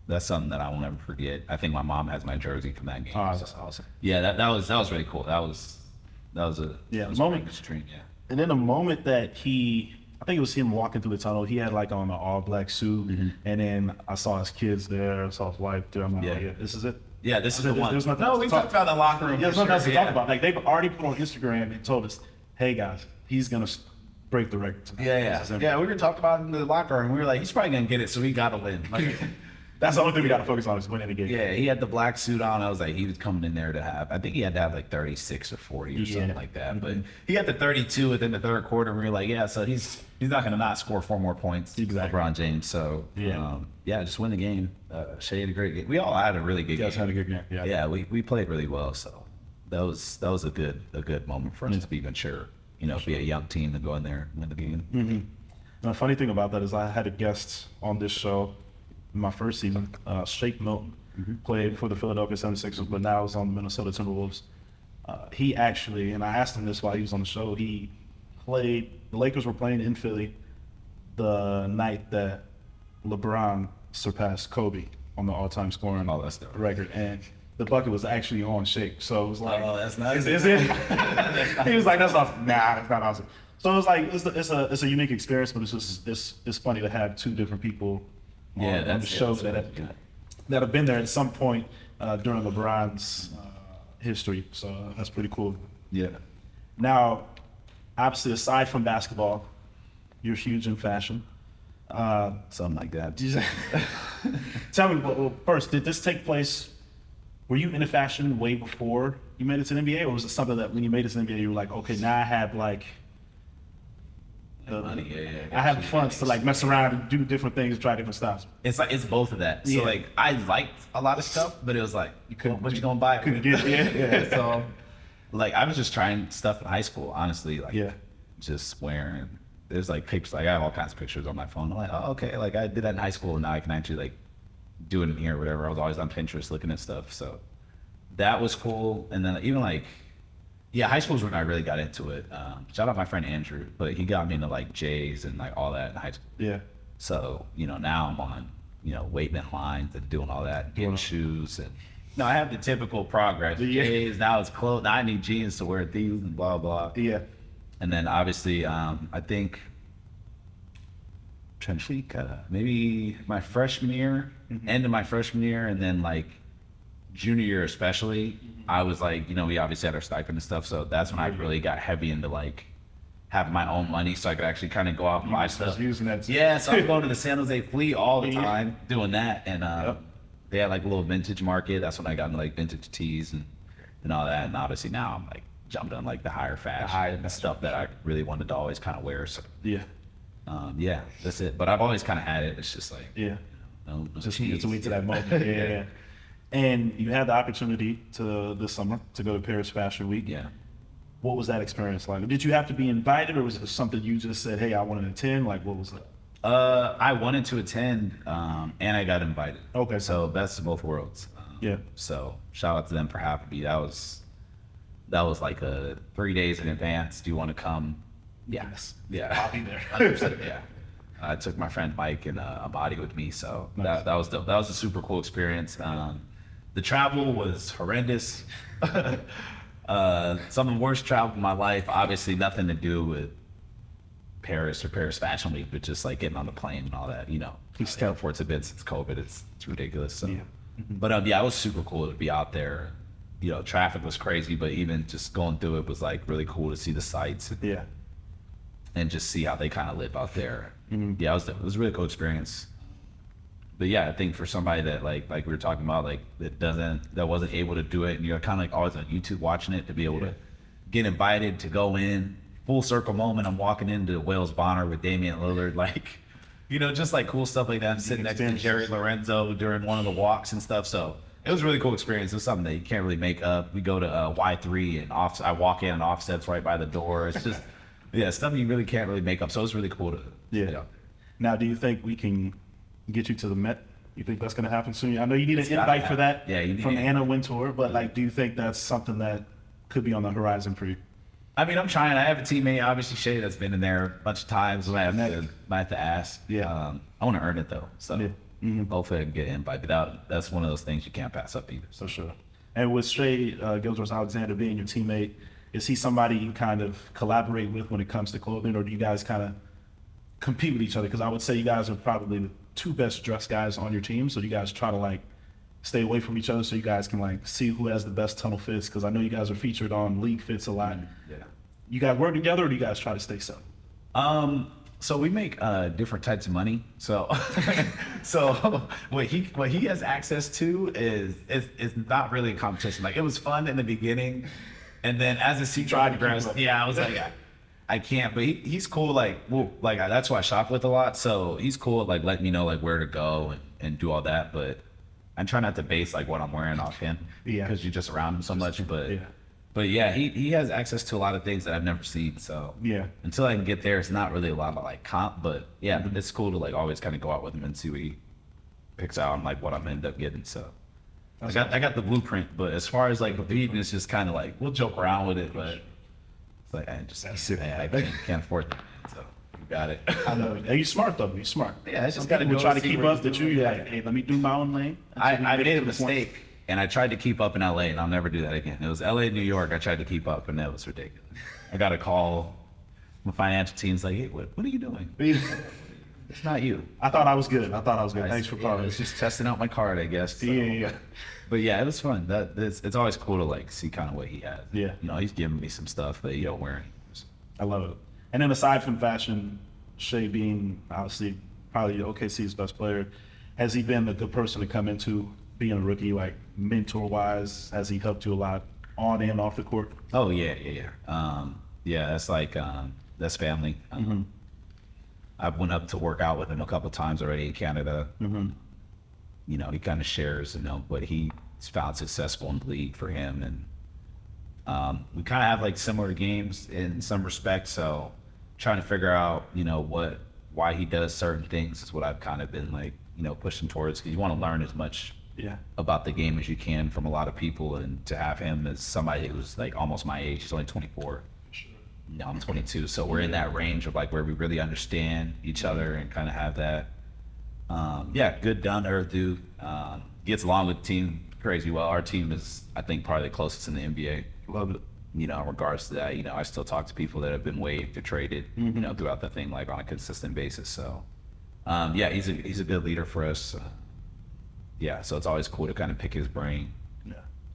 That's something that I will never forget. I think my mom has my jersey from that game. Oh, that's awesome. Yeah, that was really cool. That was a moment. extreme. Yeah. And then the moment that he I think it was him walking through the tunnel. He had like on an all black suit, and then I saw his kids there, I saw his wife there. I'm like, Yeah. oh, yeah, this is it. Yeah, this is the one. There's nothing No, else we to talk talked about the locker room. There's for nothing else to sure, talk about. Like they've already put on Instagram and told us, hey guys, he's gonna break the record tonight. Yeah. We were talking about it in the locker room. We were like, he's probably gonna get it, so we gotta win. Like, That's the only thing we got to focus on is winning the game. yeah, he had the black suit on. I was like, he was coming in there to have. I think he had to have like 36 or 40 or something like that. But he had the 32 within the third quarter. We were like, yeah, so he's not gonna not score 4 more points. Exactly. LeBron James. So just win the game. Shai had a great game. We all had a really good You guys game. had a good game. Yeah. Yeah, we played really well. So that was a good moment for us to be mature. You know, be a young team and go in there and win the game. And the funny thing about that is I had a guest on this show in my first season, Shake Milton, played for the Philadelphia 76ers, but now is on the Minnesota Timberwolves. He actually, and I asked him this while he was on the show, the Lakers were playing in Philly the night that LeBron surpassed Kobe on the all-time scoring All that stuff. record, and the bucket was actually on Shake. So it was like, Oh, that's nice. Is it? He was like, that's awesome. Nah, it's not awesome. So it was like, it's a unique experience, but it's funny to have two different people on the show that have been there at some point during LeBron's history. So that's pretty cool. Yeah. Now, obviously, aside from basketball, you're huge in fashion. Something like that. Tell me, well, first, did this take place? Were you into fashion way before you made it to the NBA, or was it something that when you made it to the NBA, you were like, okay, now I have like money, I have the funds to like mess around and do different things, try different styles. It's like it's both of that. So like I liked a lot of stuff, but it was like what you gonna buy? Couldn't get yeah. So like I was just trying stuff in high school, honestly. Like just wearing. There's like pictures. Like I have all kinds of pictures on my phone. I'm like, oh okay, like I did that in high school, and now I can actually like do it in here or whatever. I was always on Pinterest looking at stuff, so that was cool. And then even like. Yeah, high school is when I really got into it. Shout out my friend Andrew, but he got me into like J's and like all that in high school. Yeah. So, now I'm on, waiting in lines and doing all that, getting shoes. And I have the typical progress. J's, now it's clothes. Now I need jeans to wear these and blah, blah. Yeah. And then obviously, I think, trying to think, maybe my freshman year, end of my freshman year, and then like junior year especially, I was like, we obviously had our stipend and stuff, so that's when I really got heavy into like having my own money so I could actually kind of go out and buy stuff. Using that. Yeah, so I was going to the San Jose Fleet all the time doing that, and they had like a little vintage market. That's when I got into like vintage tees and all that, and obviously now I'm like jumped on like the higher fashion and stuff that I really wanted to always kind of wear. So yeah, that's it. But I've always kind of had it. It's just like no just cheese. needed to wait to that moment. Yeah. And you had the opportunity this summer to go to Paris Fashion Week. Yeah. What was that experience like? Did you have to be invited, or was it something you just said, hey, I want to attend? Like, what was it? I wanted to attend, and I got invited. Okay. So best of both worlds. So shout out to them for having me. That was like 3 days in advance. Do you want to come? Yes. Yeah. I'll be there. 100%, yeah. I took my friend Mike and Abadi with me, so that was dope. That was a super cool experience. The travel was horrendous. Some of the worst travel of my life. Obviously, nothing to do with Paris or Paris Fashion Week, but just like getting on the plane and all that. These airports have been since COVID. It's ridiculous. So, but it was super cool to be out there. Traffic was crazy, but even just going through it was like really cool to see the sights. And just see how they kind of live out there. Yeah, it was a really cool experience. But yeah, I think for somebody that like we were talking about, like that wasn't able to do it, and you're kind of like always on YouTube watching it, to be able to get invited to go in, full circle moment. I'm walking into Wales Bonner with Damian Lillard, like, just like cool stuff like that. I'm sitting next to Jerry Lorenzo during one of the walks and stuff. So it was a really cool experience. It was something that you can't really make up. We go to Y3 and I walk in and Offset's right by the door. It's just stuff you really can't really make up. So it was really cool to Now, do you think we can get you to the Met? You think that's going to happen soon? I know you need an invite for that from Anna Wintour, but like, do you think that's something that could be on the horizon for you? I mean, I'm trying. I have a teammate, obviously Shai, that's been in there a bunch of times. I have to ask. I want to earn it though, so hopefully I can get an invite. But that's one of those things you can't pass up either. So sure. And with Shai Gilgeous-Alexander being your teammate, is he somebody you kind of collaborate with when it comes to clothing, or do you guys kind of compete with each other? Because I would say you guys are probably the two best dressed guys on your team. So you guys try to like stay away from each other so you guys can like see who has the best tunnel fits. Because I know you guys are featured on league fits a lot. Yeah. You guys work together, or do you guys try to stay separate? So we make different types of money. So so what he has access to is not really a competition. Like, it was fun in the beginning, and then as the season progressed, I was like, I can't. But he's cool. Like, well, like that's who I shop with a lot. So he's cool. Like, letting me know like where to go and do all that. But I'm trying not to base like what I'm wearing off him. Yeah. Because you're just around him so much. But Yeah. But yeah, he has access to a lot of things that I've never seen. So Yeah. until I can get there, it's not really a lot of like comp. But yeah, it's cool to like always kind of go out with him and see what he picks out and like what I'm end up getting. So I got the blueprint. But as far as like competing, it's just kind of like we'll joke around with it, but it's like I can't afford that. So you got it. I know. And you smart though. You smart. Yeah, it's just Some gotta people go try to see keep where up. he's That you doing. like, hey, let me do my own lane. I until we made a get to the point. mistake, and I tried to keep up in LA, and I'll never do that again. It was LA, New York. I tried to keep up, and that was ridiculous. I got a call. My financial team's like, "Hey, what are you doing? It's not you." I thought I was good. Thanks for calling. It's just testing out my card, I guess. So. Yeah. But yeah, it was fun. It's always cool to like see kind of what he has. Yeah. You know, he's giving me some stuff that he don't wear anymore. I love it. And then aside from fashion, Shai being obviously probably OKC's best player, has he been a good person to come into being a rookie, like mentor-wise? Has he helped you a lot on and off the court? Oh yeah. Yeah, that's like that's family. I went up to work out with him a couple times already in Canada. You know, he kind of shares, you know, what he's found successful in the league for him, and we kind of have like similar games in some respects. So trying to figure out, you know, why he does certain things is what I've kind of been like, you know, pushing towards, because you want to learn as much about the game as you can from a lot of people, and to have him as somebody who's like almost my age, he's only 24. No, I'm 22, so we're in that range of like where we really understand each other and kind of have that. Good down to earth dude. Gets along with the team crazy well. Our team is, I think, probably the closest in the NBA. Love it. You know, in regards to that, you know, I still talk to people that have been waived or traded, you know, throughout the thing, like on a consistent basis. So, he's a good leader for us. So it's always cool to kind of pick his brain.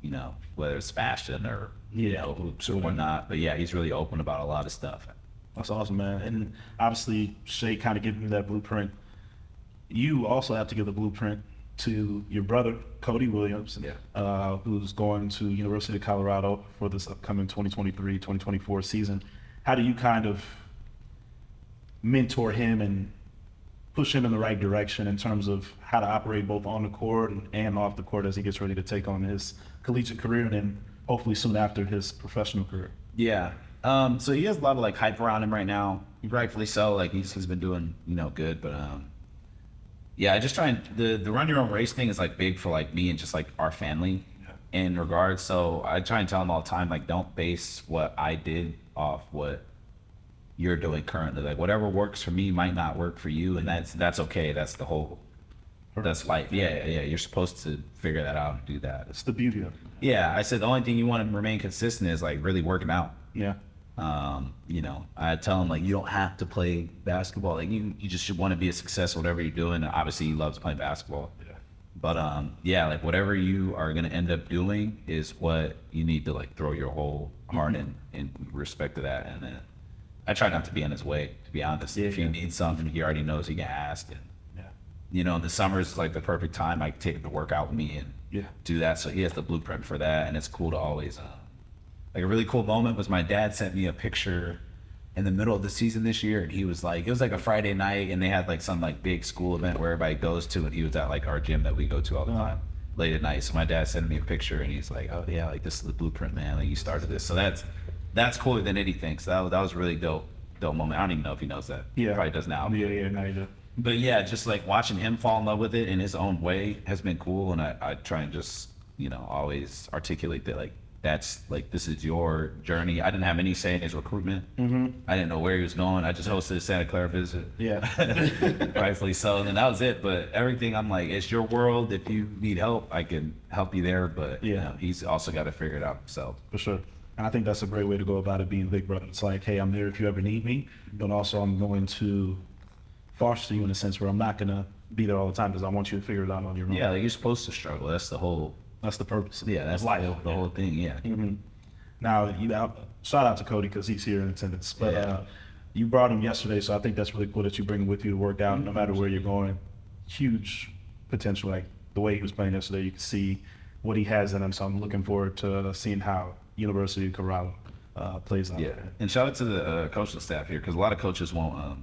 You know, whether it's fashion or you know, hoops or whatnot. But yeah, he's really open about a lot of stuff. That's awesome, man. And obviously, Shai kind of giving you that blueprint. You also have to give the blueprint to your brother, Cody Williams, who's going to University of Colorado for this upcoming 2023-2024 season. How do you kind of mentor him and push him in the right direction in terms of how to operate both on the court and off the court as he gets ready to take on his collegiate career and then hopefully soon after his professional career? Yeah. So he has a lot of like hype around him right now, rightfully so. Like he's been doing, you know, good, but I just try and the run your own race thing is like big for like me and just like our family in regards. So I try and tell them all the time, like, don't base what I did off what you're doing currently. Like whatever works for me might not work for you, and that's okay. That's that's life. Yeah. You're supposed to figure that out and do that. It's the beauty of it. Yeah, I said the only thing you want to remain consistent is like really working out. Yeah. You know, I tell him like you don't have to play basketball. Like you just should want to be a success in whatever you're doing. And obviously he loves playing basketball. Yeah. But like whatever you are gonna end up doing is what you need to like throw your whole heart in respect to that. And then I try not to be in his way, to be honest. If you need something, he already knows he can ask. And you know, the summer is like the perfect time. I can take him to work out with me and do that. So he has the blueprint for that, and it's cool to always. Like a really cool moment was my dad sent me a picture in the middle of the season this year, and he was like, it was like a Friday night, and they had like some like big school event where everybody goes to, and he was at like our gym that we go to all the time late at night. So my dad sent me a picture, and he's like, oh yeah, like this is the blueprint, man. Like you started this, so that's cooler than anything. So that was a really dope moment. I don't even know if he knows that. Yeah, he probably does now. Yeah, now you do. But yeah, just like watching him fall in love with it in his own way has been cool, and I try and just, you know, always articulate that like that's like this is your journey. I didn't have any say in his recruitment. I didn't know where he was going. I just hosted a Santa Clara visit. Yeah, rightfully so. And that was it. But everything, I'm like, it's your world. If you need help, I can help you there. But you know, he's also got to figure it out himself. For sure. And I think that's a great way to go about it, being big brother. It's like, hey, I'm there if you ever need me, but also I'm going to foster you in a sense where I'm not going to be there all the time because I want you to figure it out on your own. Yeah, like you're supposed to struggle. That's the whole. That's the purpose. Yeah, that's life. the whole thing. Yeah. Mm-hmm. Now, shout out to Cody because he's here in attendance. But Yeah. you brought him yesterday, so I think that's really cool that you bring him with you to work out no matter where you're going. Huge potential. Like the way he was playing yesterday, you can see what he has in him. So I'm looking forward to seeing how University of Colorado plays out. Yeah, and shout out to the coaching staff here because a lot of coaches won't.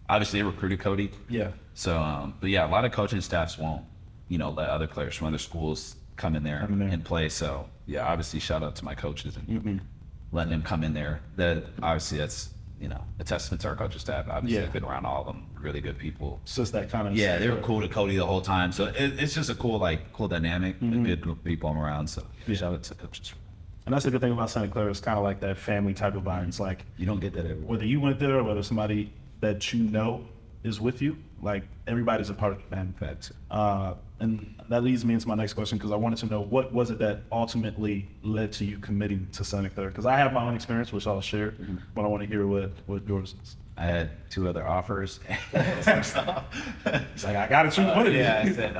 Obviously, they recruited Cody. Yeah. So, but yeah, a lot of coaching staffs won't, let other players from other schools come in there and play. So, yeah, obviously, shout out to my coaches and letting them come in there. That obviously, that's a testament to our coaching staff. Obviously, I've been around all of them, really good people. It's just that kind of they were cool to Cody the whole time. So it's just a cool dynamic, a good group of people I'm around. So shout out to coaches. And that's the good thing about Santa Clara. It's kind of like that family type of vibe. It's like you don't get that everywhere. Whether you went there or whether somebody that you know is with you, like everybody's a part of the family. Facts. And that leads me into my next question because I wanted to know what was it that ultimately led to you committing to Santa Clara? Because I have my own experience, which I'll share, but I want to hear what yours is. I had 2 other offers. It's like, I got to choose one of these. Yeah, I said,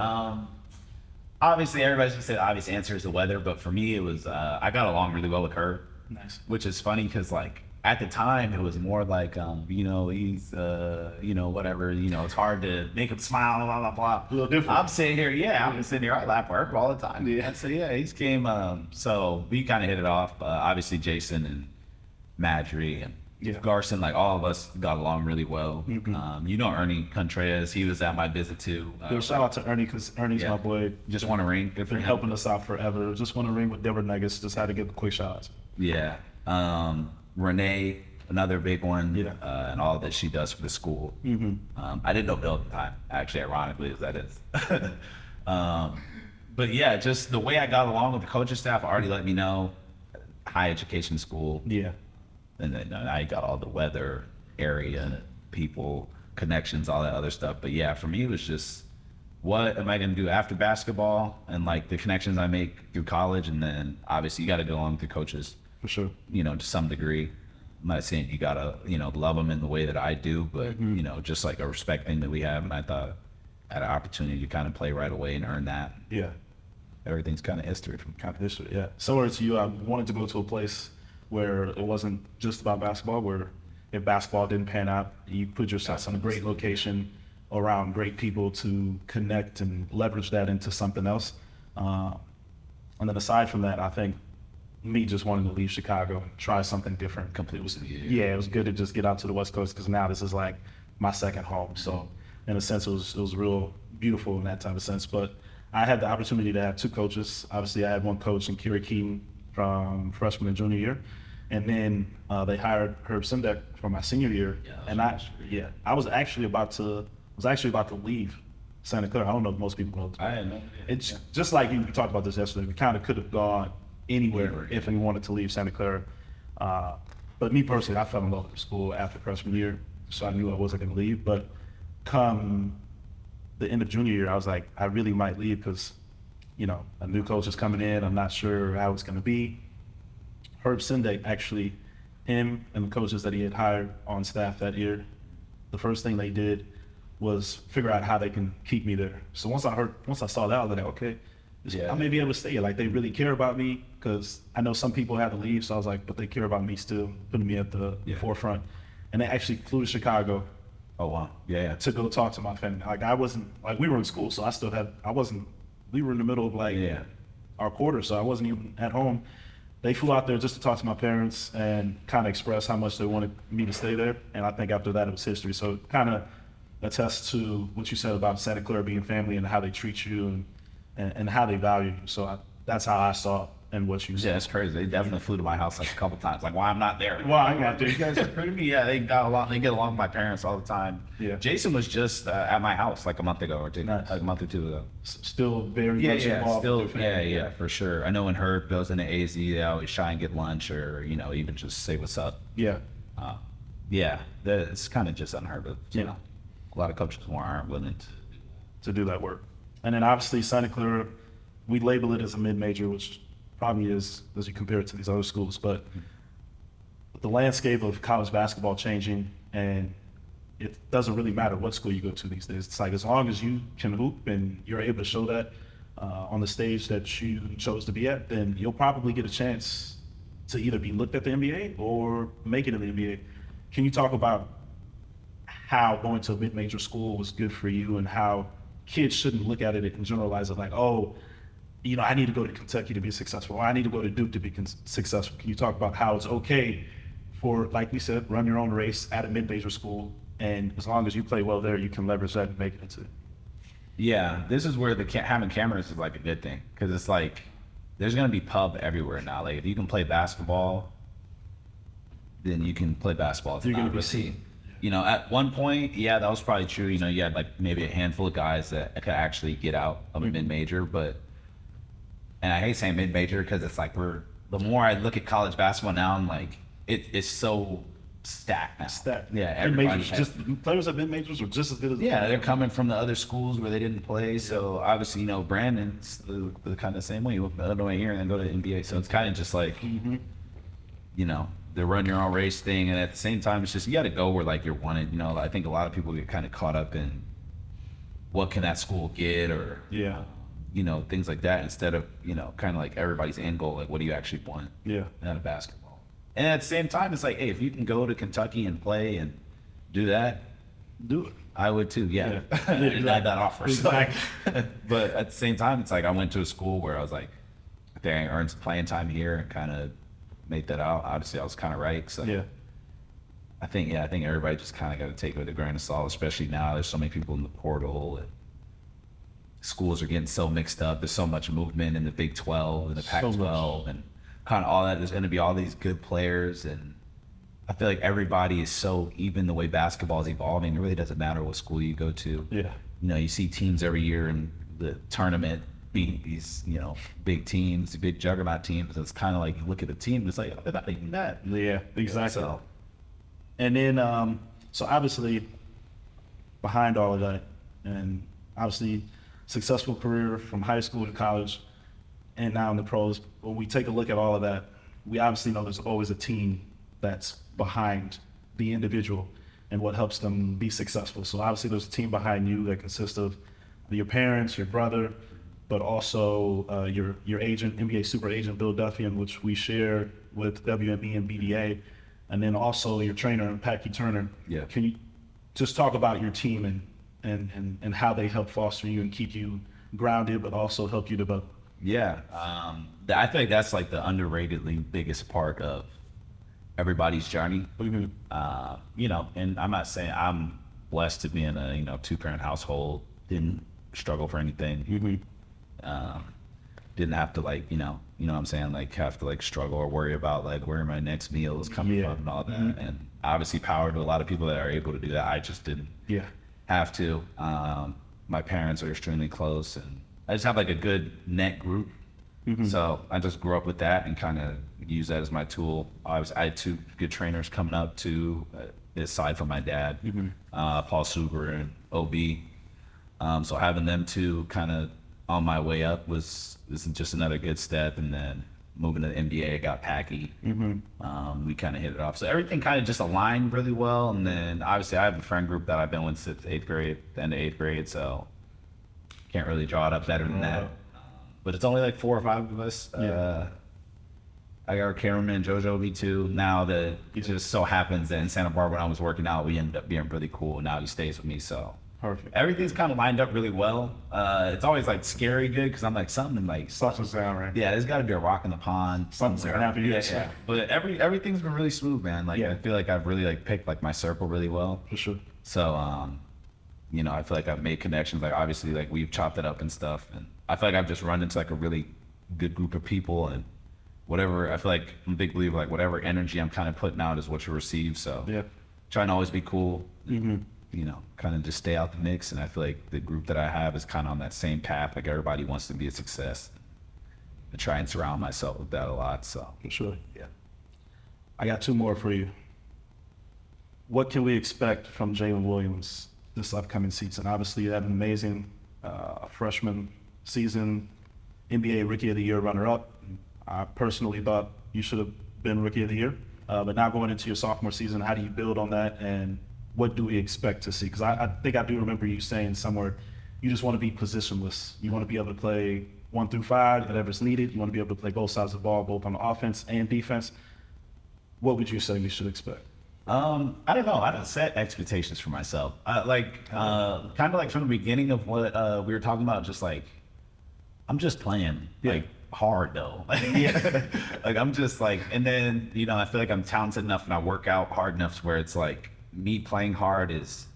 obviously everybody's gonna say the obvious answer is the weather, but for me it was, I got along really well with her. Nice. Which is funny because like at the time it was more like, he's, whatever, it's hard to make him smile, blah, blah, blah. A little different. I'm sitting here, I laugh at her all the time. Yeah. So yeah, he came, so we kind of hit it off. Obviously Jason and Madry and Garson, like all of us got along really well. Ernie Contreras, he was at my visit too. Shout out to Ernie because Ernie's my boy. Just won a ring. Been helping us out forever. Just won a ring with Denver Nuggets. Just had to give a quick shout out. Yeah. Renee, another big one, and all that she does for the school. I didn't know Bill at the time, actually, ironically, as that is. But yeah, just the way I got along with the coaching staff already let me know high education school. Yeah. And then I got all the weather, area, people, connections, all that other stuff. But yeah, for me, it was just, what am I going to do after basketball and like the connections I make through college? And then obviously you got to go along with your coaches. For sure. To some degree. I'm not saying you got to, love them in the way that I do, but, just like a respect thing that we have. And I thought I had an opportunity to kind of play right away and earn that. Yeah. Everything's kind of history. Yeah. Similar to you, I wanted to go to a place where it wasn't just about basketball, where if basketball didn't pan out, you put yourself in a great location around great people to connect and leverage that into something else. And then aside from that, I think me just wanting to leave Chicago, try something different. Completely. It was good to just get out to the West Coast because now this is like my second home. So in a sense, it was real beautiful in that type of sense. But I had the opportunity to have 2 coaches. Obviously, I had one coach in Kira Keaton from freshman and junior year. And then they hired Herb Simdek for my senior year. I was actually about to leave Santa Clara. I don't know if most people know. I didn't know. It's just like we talked about this yesterday. We kind of could have gone anywhere if we wanted to leave Santa Clara. But me personally, I fell in love with the school after freshman year, so I knew I wasn't going to leave. But come the end of junior year, I was like, I really might leave because, a new coach is coming in. I'm not sure how it's going to be. Herb Simdek, actually, him and the coaches that he had hired on staff that year, the first thing they did was figure out how they can keep me there. So once I saw that, I was like, okay, I may be able to stay here. Like, they really care about me because I know some people had to leave. So I was like, but they care about me still, putting me at the forefront. And they actually flew to Chicago. Oh, wow. Yeah. To go talk to my family. Like, I wasn't, like, we were in school, so we were in the middle of, our quarter, so I wasn't even at home. They flew out there just to talk to my parents and kind of express how much they wanted me to stay there. And I think after that, it was history. So it kind of attests to what you said about Santa Clara being family and how they treat you and how they value you. So that's how I saw it and what you said. Yeah, it's crazy. They definitely flew to my house like a couple times. Like, why I'm not there? Why I'm not there? You guys recruited me? Yeah, they got along. They get along with my parents all the time. Yeah. Jason was just at my house like a month ago or two. Nice. Like a month or 2 ago. Still very much involved. Still, with your family. for sure. I know when Herb goes into AZ, they always try and get lunch or even just say what's up. Yeah. It's kind of just unheard of. A lot of coaches aren't willing to do that work. And then obviously Santa Clara, we label it as a mid-major, which probably is as you compare it to these other schools, but the landscape of college basketball changing and it doesn't really matter what school you go to these days. It's like as long as you can hoop and you're able to show that on the stage that you chose to be at, then you'll probably get a chance to either be looked at the NBA or make it in the NBA. Can you talk about how going to a mid-major school was good for you and how kids shouldn't look at it and generalize it like, oh, you know, I need to go to Kentucky to be successful, or I need to go to Duke to be successful. Can you talk about how it's okay for, like we said, run your own race at a mid-major school, and as long as you play well there, you can leverage that and make it into it? Yeah, this is where having cameras is like a good thing, because it's like there's gonna be pub everywhere now. Like if you can play basketball, then you can play basketball. You're gonna be seen. You know, at one point, yeah, that was probably true. You know, you had like maybe a handful of guys that could actually get out of a mid-major, and I hate saying mid-major because it's like the more I look at college basketball now, I'm like, it's so stacked now. Stacked. Yeah, mid-majors, just players at mid-majors are just as good as they're coming from the other schools where they didn't play. So obviously, you know, Brandon's the kind of the same way. You go to Illinois here and then go to the NBA. So it's kind of just like, you know, the run your own race thing, and at the same time, it's just you got to go where like you're wanted. You know, I think a lot of people get kind of caught up in what can that school get, or you know, things like that, instead of, you know, kind of like everybody's end goal, like what do you actually want out of basketball. And at the same time, it's like, hey, if you can go to Kentucky and play and do that, do it. I would too. Yeah. I didn't have that offer. Exactly. But at the same time, it's like I went to a school where I was like, I think I earned some playing time here and kind of made that out. Obviously, I was kind of right. So I think everybody just kind of got to take it with a grain of salt, especially now. There's so many people in the portal, and schools are getting so mixed up. There's so much movement in the Big 12 and the Pac-12 and kind of all that. There's going to be all these good players, and I feel like everybody is so even the way basketball is evolving. It really doesn't matter what school you go to. Yeah. You know, you see teams every year in the tournament beat these, you know, big teams, big juggernaut teams. It's kind of like you look at the team, it's like, oh, they're not even that. Yeah, exactly. So, and then, so obviously, behind all of that, and obviously, successful career from high school to college, and now in the pros. When we take a look at all of that, we obviously know there's always a team that's behind the individual and what helps them be successful. So obviously, there's a team behind you that consists of your parents, your brother, but also your agent, NBA super agent Bill Duffian, which we share with WME and BDA, and then also your trainer, Packy Turner. Yeah. Can you just talk about your team and how they help foster you and keep you grounded, but also help you develop? Yeah. I think that's like the underratedly biggest part of everybody's journey. You know, and I'm not saying I'm blessed to be in a, you know, 2-parent household, didn't struggle for anything. Didn't have to like, you know what I'm saying? Like have to like struggle or worry about like where my next meal is coming from and all that. And obviously power to a lot of people that are able to do that. I just didn't have to. My parents are extremely close, and I just have like a good net group. So I just grew up with that and kind of use that as my tool. I had 2 good trainers coming up too, aside from my dad, Paul Suber and OB. So having them 2 kind of on my way up was just another good step. And then moving to the NBA, I got Packy. We kind of hit it off. So everything kind of just aligned really well. And then obviously I have a friend group that I've been with since 8th grade, the end of 8th grade. So can't really draw it up better than that. But it's only like 4 or 5 of us. I got our cameraman, JoJo, me too. Now that it just so happens that in Santa Barbara, when I was working out, we ended up being really cool. Now he stays with me. So Perfect. Everything's kind of lined up really well. It's always like scary good because I'm like something like Something's down, right? yeah, there's got to be a rock in the pond. Something's gonna happen. Yeah. But everything's been really smooth, man. Like I feel like I've really like picked like my circle really well. For sure. So you know, I feel like I've made connections. Like obviously, like we've chopped it up and stuff, and I feel like I've just run into like a really good group of people, and whatever. I feel like I'm a big believer, like whatever energy I'm kind of putting out is what you receive. So trying to always be cool. You know, kind of just stay out the mix. And I feel like the group that I have is kind of on that same path. Like everybody wants to be a success. I try and surround myself with that a lot. So for sure. Yeah. I got 2 more for you. What can we expect from Jalen Williams this upcoming season? Obviously, you had an amazing freshman season, NBA Rookie of the Year runner-up. I personally thought you should have been Rookie of the Year. But now going into your sophomore season, how do you build on that and what do we expect to see? Because I think I do remember you saying somewhere, you just want to be positionless. You want to be able to play 1 through 5, whatever's needed. You want to be able to play both sides of the ball, both on the offense and defense. What would you say we should expect? I don't know. I don't set expectations for myself. Kind of like from the beginning of what we were talking about, just like, I'm just playing like hard though. Like I'm just like, and then, you know, I feel like I'm talented enough and I work out hard enough to where it's like me playing hard is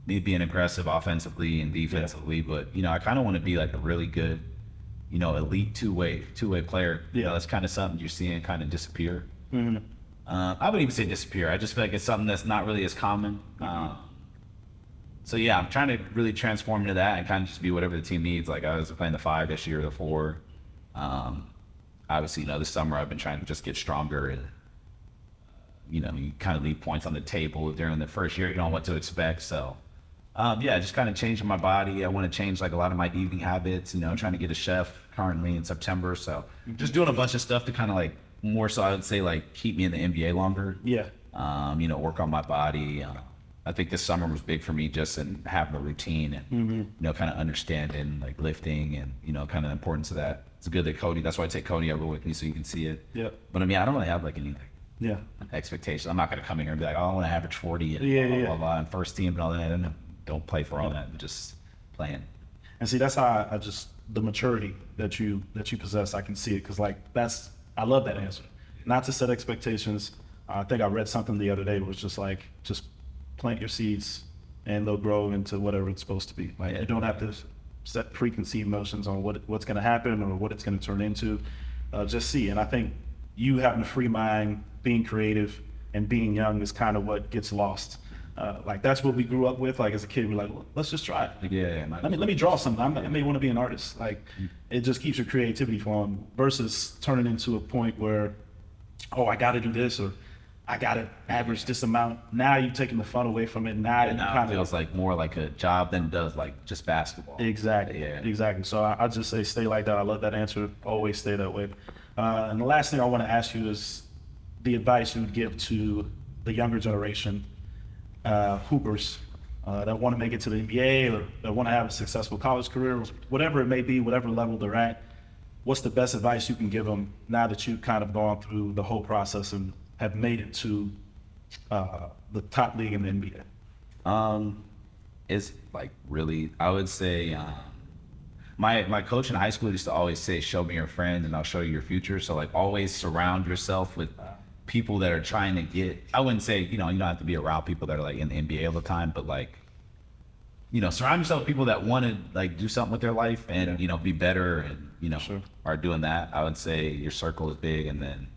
me being aggressive offensively and defensively. But, you know, I kind of want to be like a really good, you know, elite two-way player. You know, that's kind of something you're seeing kind of disappear. Mm-hmm. I wouldn't even say disappear. I just feel like it's something that's not really as common. So yeah, I'm trying to really transform into that and kind of just be whatever the team needs. Like I was playing the 5 this year, the 4. Obviously, you know, this summer I've been trying to just get stronger and, you know, you kind of leave points on the table during the first year. You don't know what to expect. So yeah, just kind of changing my body. I want to change like a lot of my eating habits, you know, trying to get a chef currently in September. So just doing a bunch of stuff to kind of like more so I would say like keep me in the NBA longer. Yeah. You know, work on my body. I think this summer was big for me just in having a routine and, you know, kind of understanding like lifting and, you know, kind of the importance of that. It's good that Cody, that's why I take Cody over with me so you can see it. Yeah. But I mean, I don't really have like any expectations. I'm not going to come in here and be like, oh, I want to average 40 and blah, blah, and first team and all that. And don't play for all that. I'm just playing. And see, that's how I just, the maturity that you possess, I can see it. Cause like I love that answer. Not to set expectations. I think I read something the other day. It was just like, just plant your seeds and they'll grow into whatever it's supposed to be. Like you don't have to set preconceived notions on what's going to happen or what it's going to turn into. Just see. And I think you having a free mind, being creative and being young is kind of what gets lost. Like that's what we grew up with. Like as a kid, we're like, well, let's just try it. Let me draw something. I may want to be an artist. Like it just keeps your creativity flowing versus turning into a point where, oh, I got to do this or I got to average this amount. Now you're taking the fun away from it. Now it feels like more like a job than it does like just basketball. Exactly. Yeah. Exactly. So I just say stay like that. I love that answer. Always stay that way. And the last thing I want to ask you is the advice you would give to the younger generation, hoopers that want to make it to the NBA or that want to have a successful college career, whatever it may be, whatever level they're at. What's the best advice you can give them now that you've kind of gone through the whole process and have made it to the top league in the NBA? It's like really, I would say, my coach in high school used to always say, show me your friend and I'll show you your future. So like always surround yourself with people that are trying to get, I wouldn't say, you know, you don't have to be around people that are like in the NBA all the time, but like, you know, surround yourself with people that want to like do something with their life and, you know, be better and, you know, are doing that. I would say your circle is big. And then,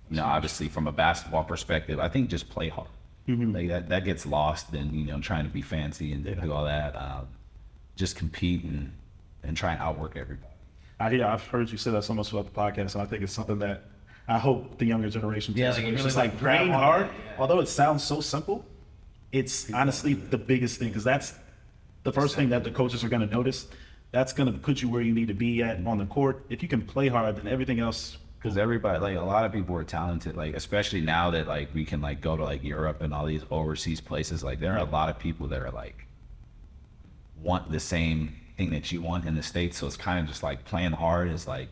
you know, obviously from a basketball perspective, I think just play hard. Like that gets lost in, you know, trying to be fancy and do all that. Just compete and try and outwork everybody. I've heard you say that so much about the podcast, and I think it's something that I hope the younger generation does. It's really just like praying hard. Although it sounds so simple, it's honestly the biggest thing because that's the first thing that the coaches are going to notice. That's going to put you where you need to be at on the court. If you can play hard, then everything else. Because everybody, like a lot of people are talented, like especially now that like we can like go to like Europe and all these overseas places. Like there are a lot of people that are like want the same thing that you want in the States. So it's kind of just like playing hard is like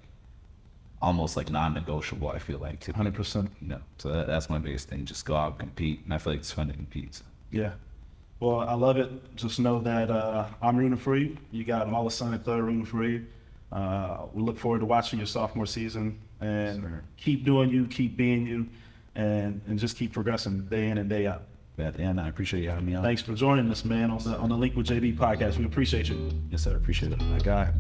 almost like non-negotiable. I feel like 100%. You know, so that's my biggest thing. Just go out and compete, and I feel like it's fun to compete. So. Yeah. Well, I love it. Just know that I'm rooting for you. You got all of Santa Clara rooting for you. We look forward to watching your sophomore season and keep doing you, keep being you, and just keep progressing day in and day out. Yeah, and I appreciate you having me on. Thanks for joining us, man, on the Link with JB podcast. We appreciate you. Yes, sir. Appreciate it. My guy.